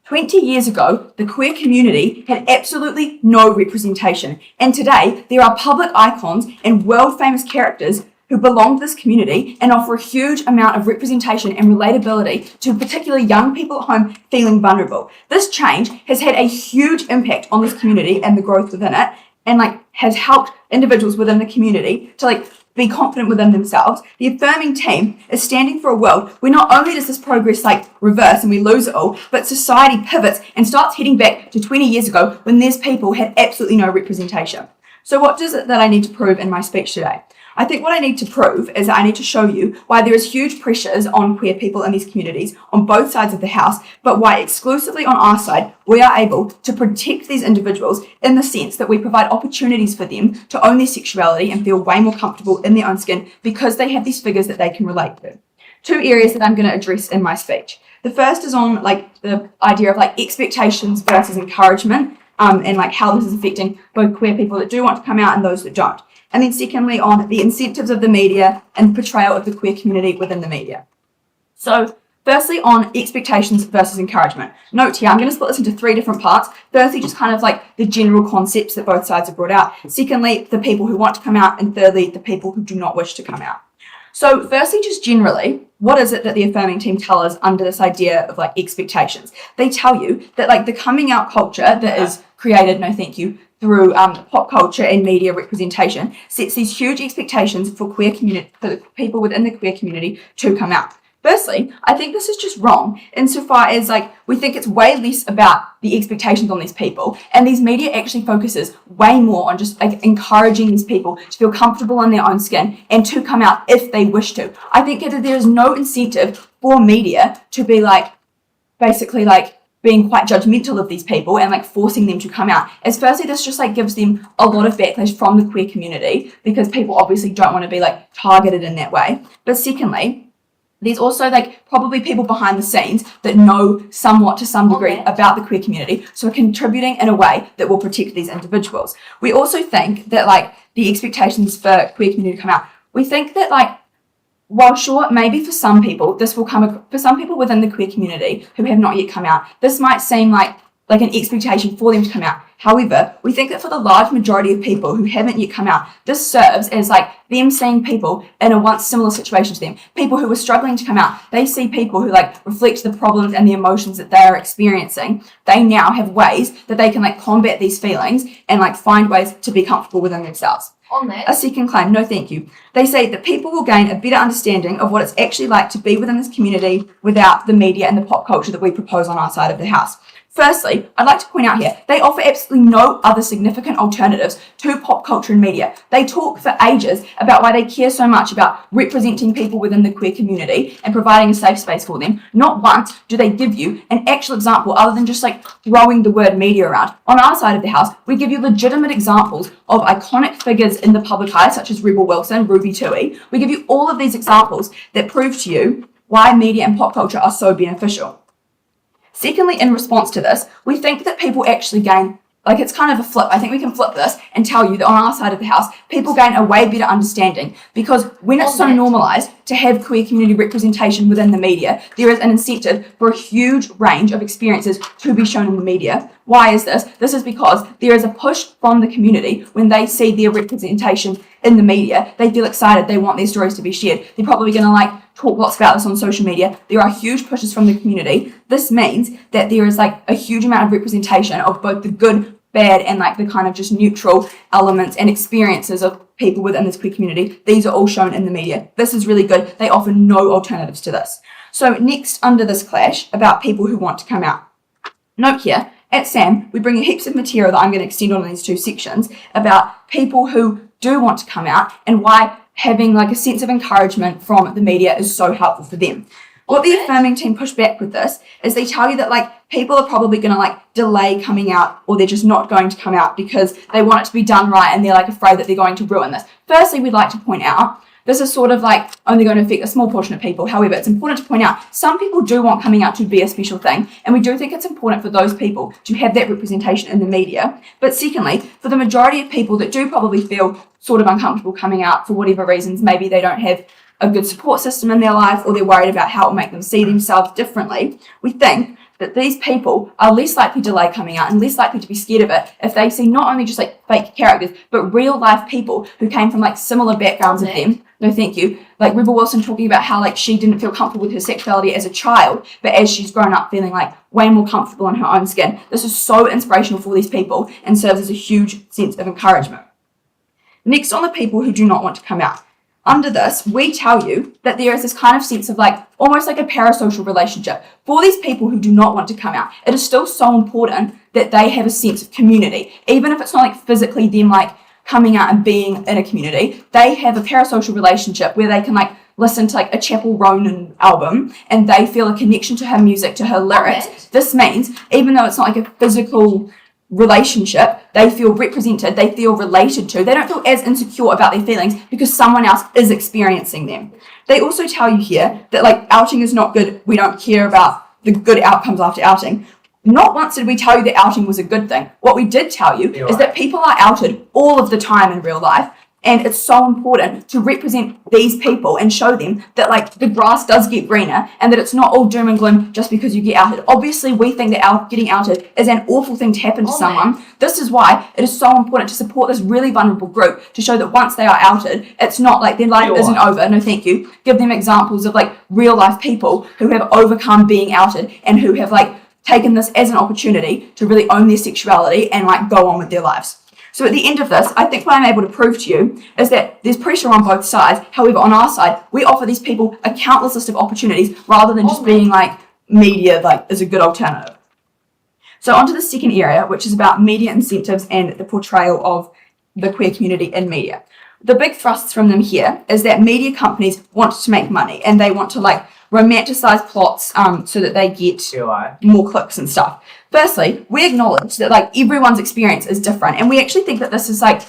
20 years ago, the queer community had absolutely no representation, and today there are public icons and world-famous characters who belong to this community and offer a huge amount of representation and relatability to particularly young people at home feeling vulnerable. This change has had a huge impact on this community and the growth within it, and has helped individuals within the community to be confident within themselves. The Affirming team is standing for a world where not only does this progress reverse and we lose it all, but society pivots and starts heading back to 20 years ago when these people had absolutely no representation. So what is it that I need to prove in my speech today? I think what I need to prove is that I need to show you why there is huge pressures on queer people in these communities on both sides of the house, but why exclusively on our side we are able to protect these individuals in the sense that we provide opportunities for them to own their sexuality and feel way more comfortable in their own skin because they have these figures that they can relate to. Two areas that I'm going to address in my speech. The first is on the idea of expectations versus encouragement, and how this is affecting both queer people that do want to come out and those that don't. And then secondly, on the incentives of the media and portrayal of the queer community within the media. So firstly, on expectations versus encouragement. Note here, I'm going to split this into three different parts. Firstly, just kind of the general concepts that both sides have brought out. Secondly, the people who want to come out. And thirdly, the people who do not wish to come out. So firstly, just generally, what is it that the Affirming team tell us under this idea of expectations? They tell you that the coming out culture that is created, no thank you, through pop culture and media representation sets these huge expectations for the people within the queer community to come out. Firstly, I think this is just wrong insofar as we think it's way less about the expectations on these people, and these media actually focuses way more on just encouraging these people to feel comfortable in their own skin and to come out if they wish to. I think that there is no incentive for media to be basically being quite judgmental of these people and forcing them to come out. As firstly, this just gives them a lot of backlash from the queer community because people obviously don't want to be targeted in that way. But secondly, There's also like probably people behind the scenes that know somewhat to some degree about the queer community, so are contributing in a way that will protect these individuals. We also think that like the expectations for queer community to come out, we think that like while sure maybe for some people this will come, for some people within the queer community who have not yet come out, this might seem like an expectation for them to come out. However, we think that for the large majority of people who haven't yet come out, this serves as like them seeing people in a once similar situation to them, people who were struggling to come out. They see people who like reflect the problems and the emotions that they are experiencing. They now have ways that they can like combat these feelings and like find ways to be comfortable within themselves. On that. A second claim, no thank you. They say that people will gain a better understanding of what it's actually like to be within this community without the media and the pop culture that we propose on our side of the house. Firstly, I'd like to point out here, they offer absolutely no other significant alternatives to pop culture and media. They talk for ages about why they care so much about representing people within the queer community and providing a safe space for them. Not once do they give you an actual example other than just like throwing the word media around. On our side of the house, we give you legitimate examples of iconic figures in the public eye, such as Rebel Wilson, Ruby Tui. We give you all of these examples that prove to you why media and pop culture are so beneficial. Secondly, in response to this, we think that people actually gain, like it's kind of a flip. I think we can flip this and tell you that on our side of the house, people gain a way better understanding because when it's so normalised to have queer community representation within the media, there is an incentive for a huge range of experiences to be shown in the media. Why is this? This is because there is a push from the community when they see their representation in the media. They feel excited. They want their stories to be shared. They're probably going to like talk lots about this on social media. There are huge pushes from the community. This means that there is like a huge amount of representation of both the good, bad, and like the kind of just neutral elements and experiences of people within this queer community. These are all shown in the media. This is really good. They offer no alternatives to this. So next, under this clash about people who want to come out. Note here, at SAM, we bring you heaps of material that I'm going to extend on these two sections about people who do want to come out and why having like a sense of encouragement from the media is so helpful for them. What the Affirming team push back with this is they tell you that like people are probably going to like delay coming out or they're just not going to come out because they want it to be done right and they're like afraid that they're going to ruin this. Firstly, we'd like to point out this is sort of like only going to affect a small portion of people. However, it's important to point out some people do want coming out to be a special thing, and we do think it's important for those people to have that representation in the media. But secondly, for the majority of people that do probably feel sort of uncomfortable coming out for whatever reasons, maybe they don't have a good support system in their life or they're worried about how it will make them see themselves differently, we think that these people are less likely to delay coming out and less likely to be scared of it if they see not only just like fake characters, but real life people who came from like similar backgrounds of them. No, thank you. Like Rebel Wilson talking about how like she didn't feel comfortable with her sexuality as a child, but as she's grown up feeling like way more comfortable in her own skin. This is so inspirational for these people and serves as a huge sense of encouragement. Next, on the people who do not want to come out. Under this, we tell you that there is this kind of sense of like almost like a parasocial relationship. For these people who do not want to come out, it is still so important that they have a sense of community. Even if it's not like physically them like coming out and being in a community, they have a parasocial relationship where they can like listen to like a Chapel Ronan album and they feel a connection to her music, to her lyrics. This means even though it's not like a physical relationship, they feel represented, they feel related to, they don't feel as insecure about their feelings because someone else is experiencing them. They also tell you here that like outing is not good, we don't care about the good outcomes after outing. Not once did we tell you that outing was a good thing. What we did tell you is that people are outed all of the time in real life, and it's so important to represent these people and show them that like the grass does get greener and that it's not all doom and gloom just because you get outed. Obviously, we think that getting outed is an awful thing to happen to someone. This is why it is so important to support this really vulnerable group to show that once they are outed, it's not like their life isn't over. No, thank you. Give them examples of like real life people who have overcome being outed and who have like taken this as an opportunity to really own their sexuality and like go on with their lives. So at the end of this, I think what I'm able to prove to you is that there's pressure on both sides. However, on our side, we offer these people a countless list of opportunities rather than just being like media like is a good alternative. So onto the second area, which is about media incentives and the portrayal of the queer community in media. The big thrusts from them here is that media companies want to make money and they want to like romanticize plots so that they get more clicks and stuff. Firstly, we acknowledge that like everyone's experience is different and we actually think that this is like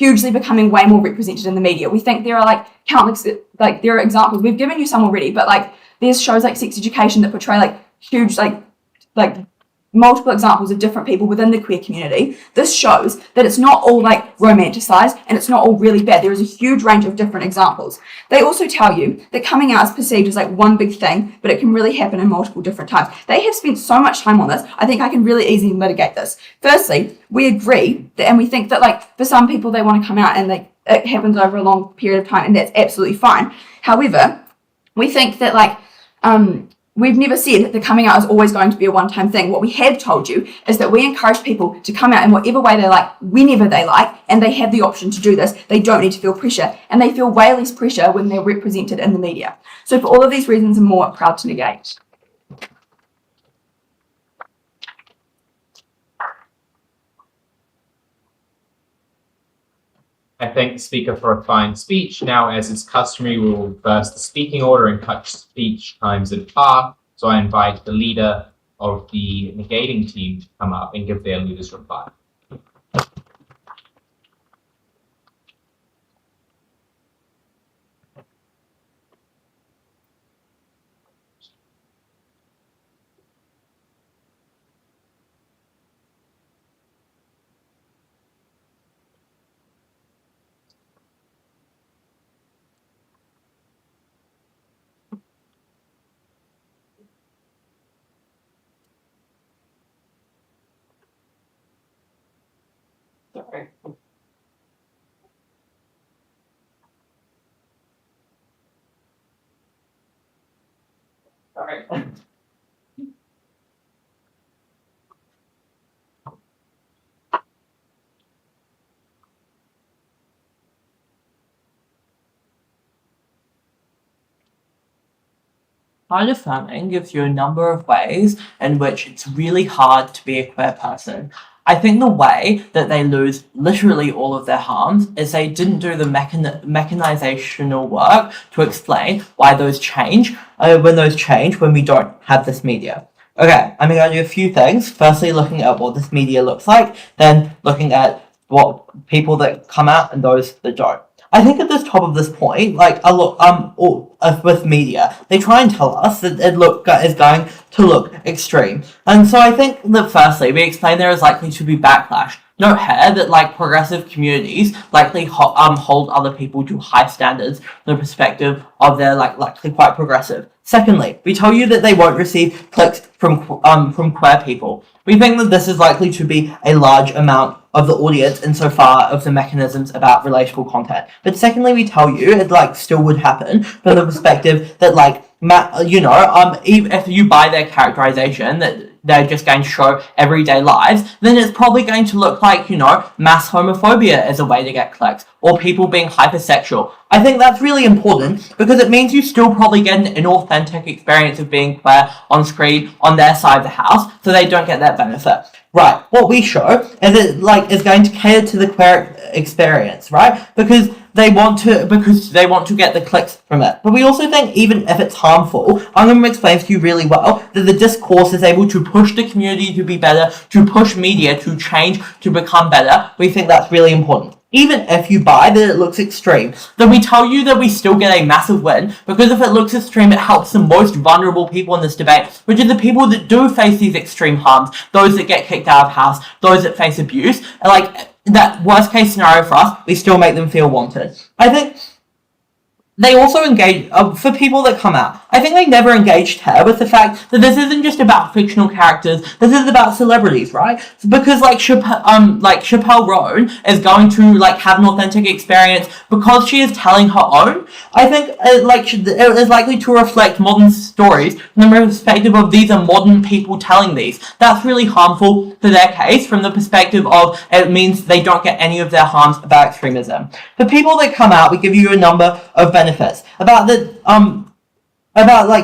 hugely becoming way more represented in the media. We think there are like countless, like there are examples. We've given you some already, but like there's shows like Sex Education that portray like huge, like multiple examples of different people within the queer community. This shows that it's not all like romanticized and it's not all really bad. There is a huge range of different examples. They also tell you that coming out is perceived as like one big thing, but it can really happen in multiple different times. They have spent so much time on this. I think I can really easily mitigate this. Firstly, we agree that, and we think that like for some people they want to come out and like it happens over a long period of time, and that's absolutely fine. However, we think that like we've never said that coming out is always going to be a one-time thing. What we have told you is that we encourage people to come out in whatever way they like, whenever they like, and they have the option to do this. They don't need to feel pressure, and they feel way less pressure when they're represented in the media. So for all of these reasons, I'm more proud to negate. I thank the speaker for a fine speech. Now, as is customary, we will reverse the speaking order and cut speech times in half. So I invite the leader of the negating team to come up and give their leader's reply. Sorry. Sorry. Affirming gives you a number of ways in which it's really hard to be a queer person. I think the way that they lose literally all of their harms is they didn't do the mechanizational work to explain why those change, when we don't have this media. Okay, I'm going to do a few things. Firstly, looking at what this media looks like, then looking at what people that come out and those that don't. I think at this top of this point, with media, they try and tell us that it is going to look extreme. And so I think that firstly, we explain there is likely to be backlash. Note here that like progressive communities likely hold other people to high standards from the perspective of they're likely quite progressive. Secondly, we tell you that they won't receive clicks from queer people. We think that this is likely to be a large amount of the audience insofar of the mechanisms about relatable content. But secondly, we tell you it still would happen from the perspective that if you buy their characterization that they're just going to show everyday lives, then it's probably going to look like, mass homophobia is a way to get clicks, or people being hypersexual. I think that's really important because it means you still probably get an inauthentic experience of being queer on screen on their side of the house, so they don't get that benefit. Right, what we show is is going to cater to the queer experience, right? Because they want to get the clicks from it. But we also think even if it's harmful, I'm going to explain to you really well that the discourse is able to push the community to be better, to push media to change, to become better. We think that's really important. Even if you buy that it looks extreme, then we tell you that we still get a massive win, because if it looks extreme, it helps the most vulnerable people in this debate, which are the people that do face these extreme harms, those that get kicked out of house, those that face abuse. That worst case scenario for us, we still make them feel wanted. I think they also engage, for people that come out, I think they never engaged here with the fact that this isn't just about fictional characters, this is about celebrities, right? Because Chappelle Roan is going to have an authentic experience because she is telling her own. I think it is likely to reflect modern stories from the perspective of these are modern people telling these. That's really harmful for their case from the perspective of it means they don't get any of their harms about extremism. For people that come out, we give you a number of benefits about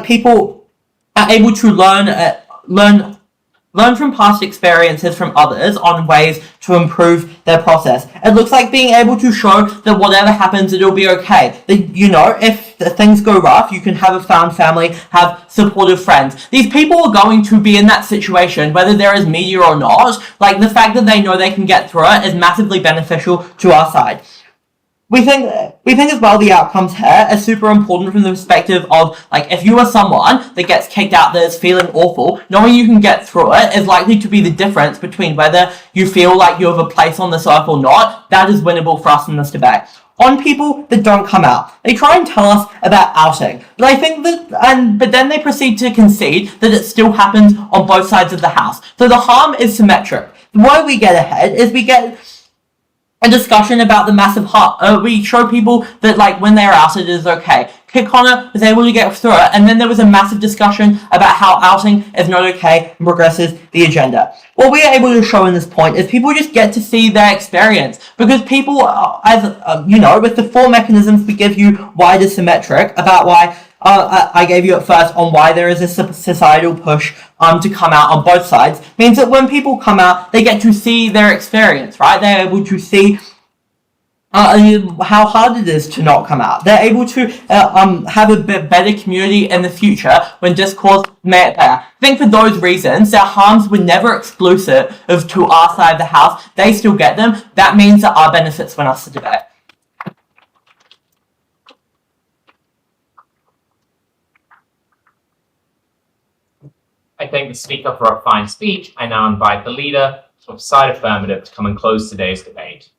people are able to learn learn from past experiences from others on ways to improve their process. It looks like being able to show that whatever happens, it'll be okay. That, you know, if things go rough, you can have a found family, have supportive friends. These people are going to be in that situation, whether there is media or not. Like, the fact that they know they can get through it is massively beneficial to our side. We think as well the outcomes here are super important from the perspective of, like, if you are someone that gets kicked out that is feeling awful, knowing you can get through it is likely to be the difference between whether you feel like you have a place on this earth or not. That is winnable for us in this debate. On people that don't come out, they try and tell us about outing, but I think but then they proceed to concede that it still happens on both sides of the house. So the harm is symmetric. The way we get ahead is we get a discussion about the massive harm. We show people that, like, when they're outed, it is okay. Kit Connor was able to get through it, and then there was a massive discussion about how outing is not okay and progresses the agenda. What we are able to show in this point is people just get to see their experience, because people, with the 4 mechanisms we give you why it is symmetric, about why I gave you at first on why there is a societal push to come out on both sides, means that when people come out, they get to see their experience, right? They're able to see how hard it is to not come out. They're able to have a bit better community in the future when discourse may appear. I think for those reasons, their harms were never exclusive to our side of the house. They still get them. That means that our benefits win us the debate. I thank the speaker for a fine speech. I now invite the leader of Side Affirmative to come and close today's debate.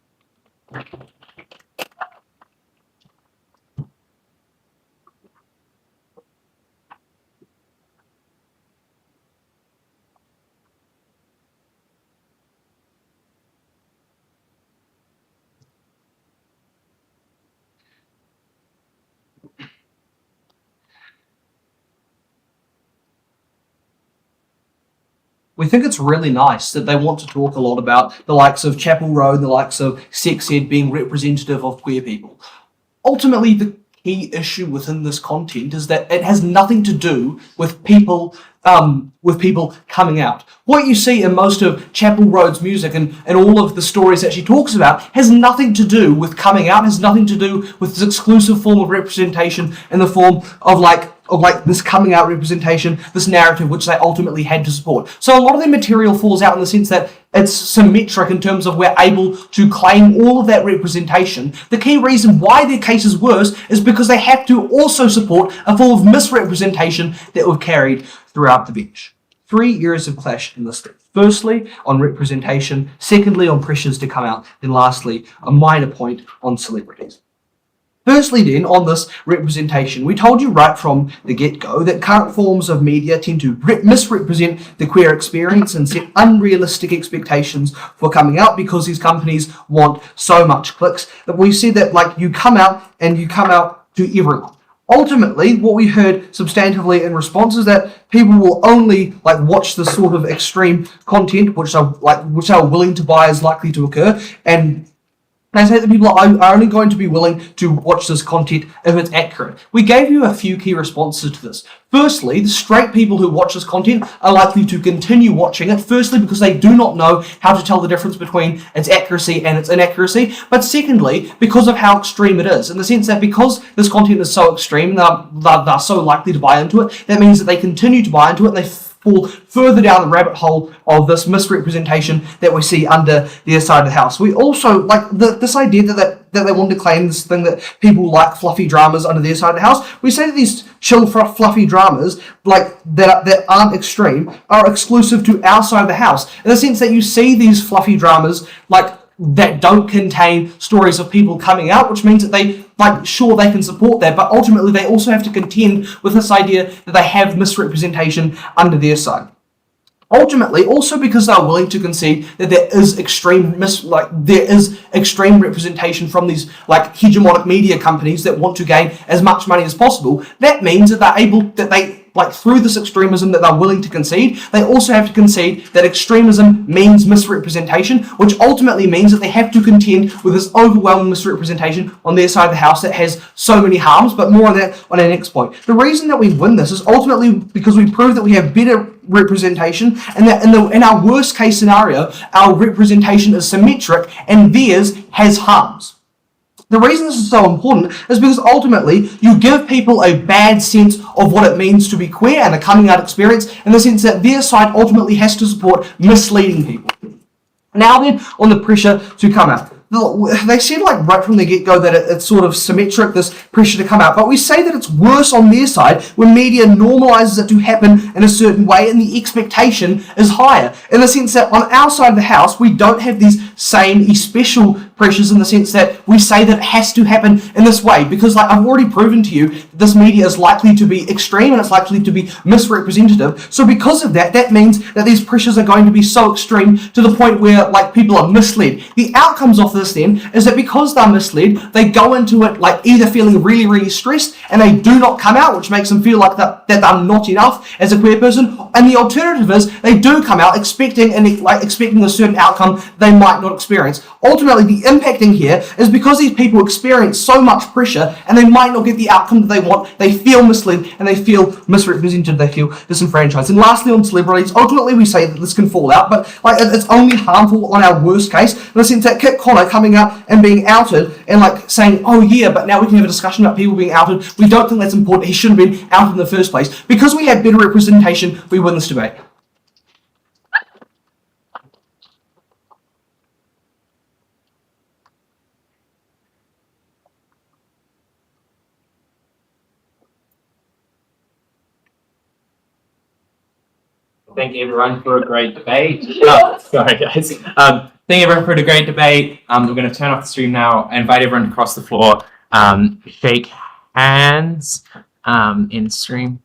We think it's really nice that they want to talk a lot about the likes of Chapel Road, the likes of sex ed being representative of queer people. Ultimately, the key issue within this content is that it has nothing to do with people coming out. What you see in most of Chapel Road's music and all of the stories that she talks about has nothing to do with coming out, has nothing to do with this exclusive form of representation in the form of this coming out representation, this narrative which they ultimately had to support. So a lot of their material falls out in the sense that it's symmetric in terms of we're able to claim all of that representation. The key reason why their case is worse is because they have to also support a form of misrepresentation that we've carried throughout the bench. 3 areas of clash in this. Firstly, on representation. Secondly, on pressures to come out. Then lastly, a minor point on celebrities. Firstly then, on this representation, we told you right from the get-go that current forms of media tend to misrepresent the queer experience and set unrealistic expectations for coming out because these companies want so much clicks. That we said that, you come out and you come out to everyone. Ultimately, what we heard substantively in response is that people will only watch this sort of extreme content, which are willing to buy is likely to occur, and they say that people are only going to be willing to watch this content if it's accurate. We gave you a few key responses to this. Firstly, the straight people who watch this content are likely to continue watching it, firstly because they do not know how to tell the difference between its accuracy and its inaccuracy, but secondly, because of how extreme it is, in the sense that because this content is so extreme, they're so likely to buy into it, that means that they continue to buy into it and they fall further down the rabbit hole of this misrepresentation that we see under their side of the house. We also this idea that they want to claim this thing that people like fluffy dramas under their side of the house. We say that these chill fluffy dramas that aren't extreme are exclusive to our side of the house, in the sense that you see these fluffy dramas that don't contain stories of people coming out, which means that they they can support that, but ultimately they also have to contend with this idea that they have misrepresentation under their side. Ultimately, also because they're willing to concede that there is extreme representation from these hegemonic media companies that want to gain as much money as possible, that means that like through this extremism that they're willing to concede, they also have to concede that extremism means misrepresentation, which ultimately means that they have to contend with this overwhelming misrepresentation on their side of the house that has so many harms, but more on that on our next point. The reason that we win this is ultimately because we prove that we have better representation, and that in our worst case scenario, our representation is symmetric and theirs has harms. The reason this is so important is because ultimately you give people a bad sense of what it means to be queer and a coming out experience, in the sense that their side ultimately has to support misleading people. Now then, on the pressure to come out. They said like right from the get-go that it's sort of symmetric, this pressure to come out, but we say that it's worse on their side when media normalizes it to happen in a certain way and the expectation is higher, in the sense that on our side of the house we don't have these same special pressures, in the sense that we say that it has to happen in this way, because like I've already proven to you that this media is likely to be extreme and it's likely to be misrepresentative. So because of that, that means that these pressures are going to be so extreme to the point where like people are misled. The outcomes of this then is that because they're misled, they go into it like either feeling really, really stressed and they do not come out, which makes them feel like that they're not enough as a queer person. And the alternative is they do come out expecting a certain outcome they might not experience. Ultimately, the impacting here is because these people experience so much pressure and they might not get the outcome that they want, they feel misled and they feel misrepresented, they feel disenfranchised. And lastly, on celebrities, ultimately we say that this can fall out, but like it's only harmful on our worst case, in the sense that Kit Connor coming out and being outed and like saying, oh yeah, but now we can have a discussion about people being outed. We don't think that's important. He shouldn't have been outed in the first place. Because we have better representation, we win this debate. Thank everyone for a great debate. Oh, sorry, guys. Thank everyone for a great debate. We're going to turn off the stream now. I invite everyone to cross the floor, shake hands in stream.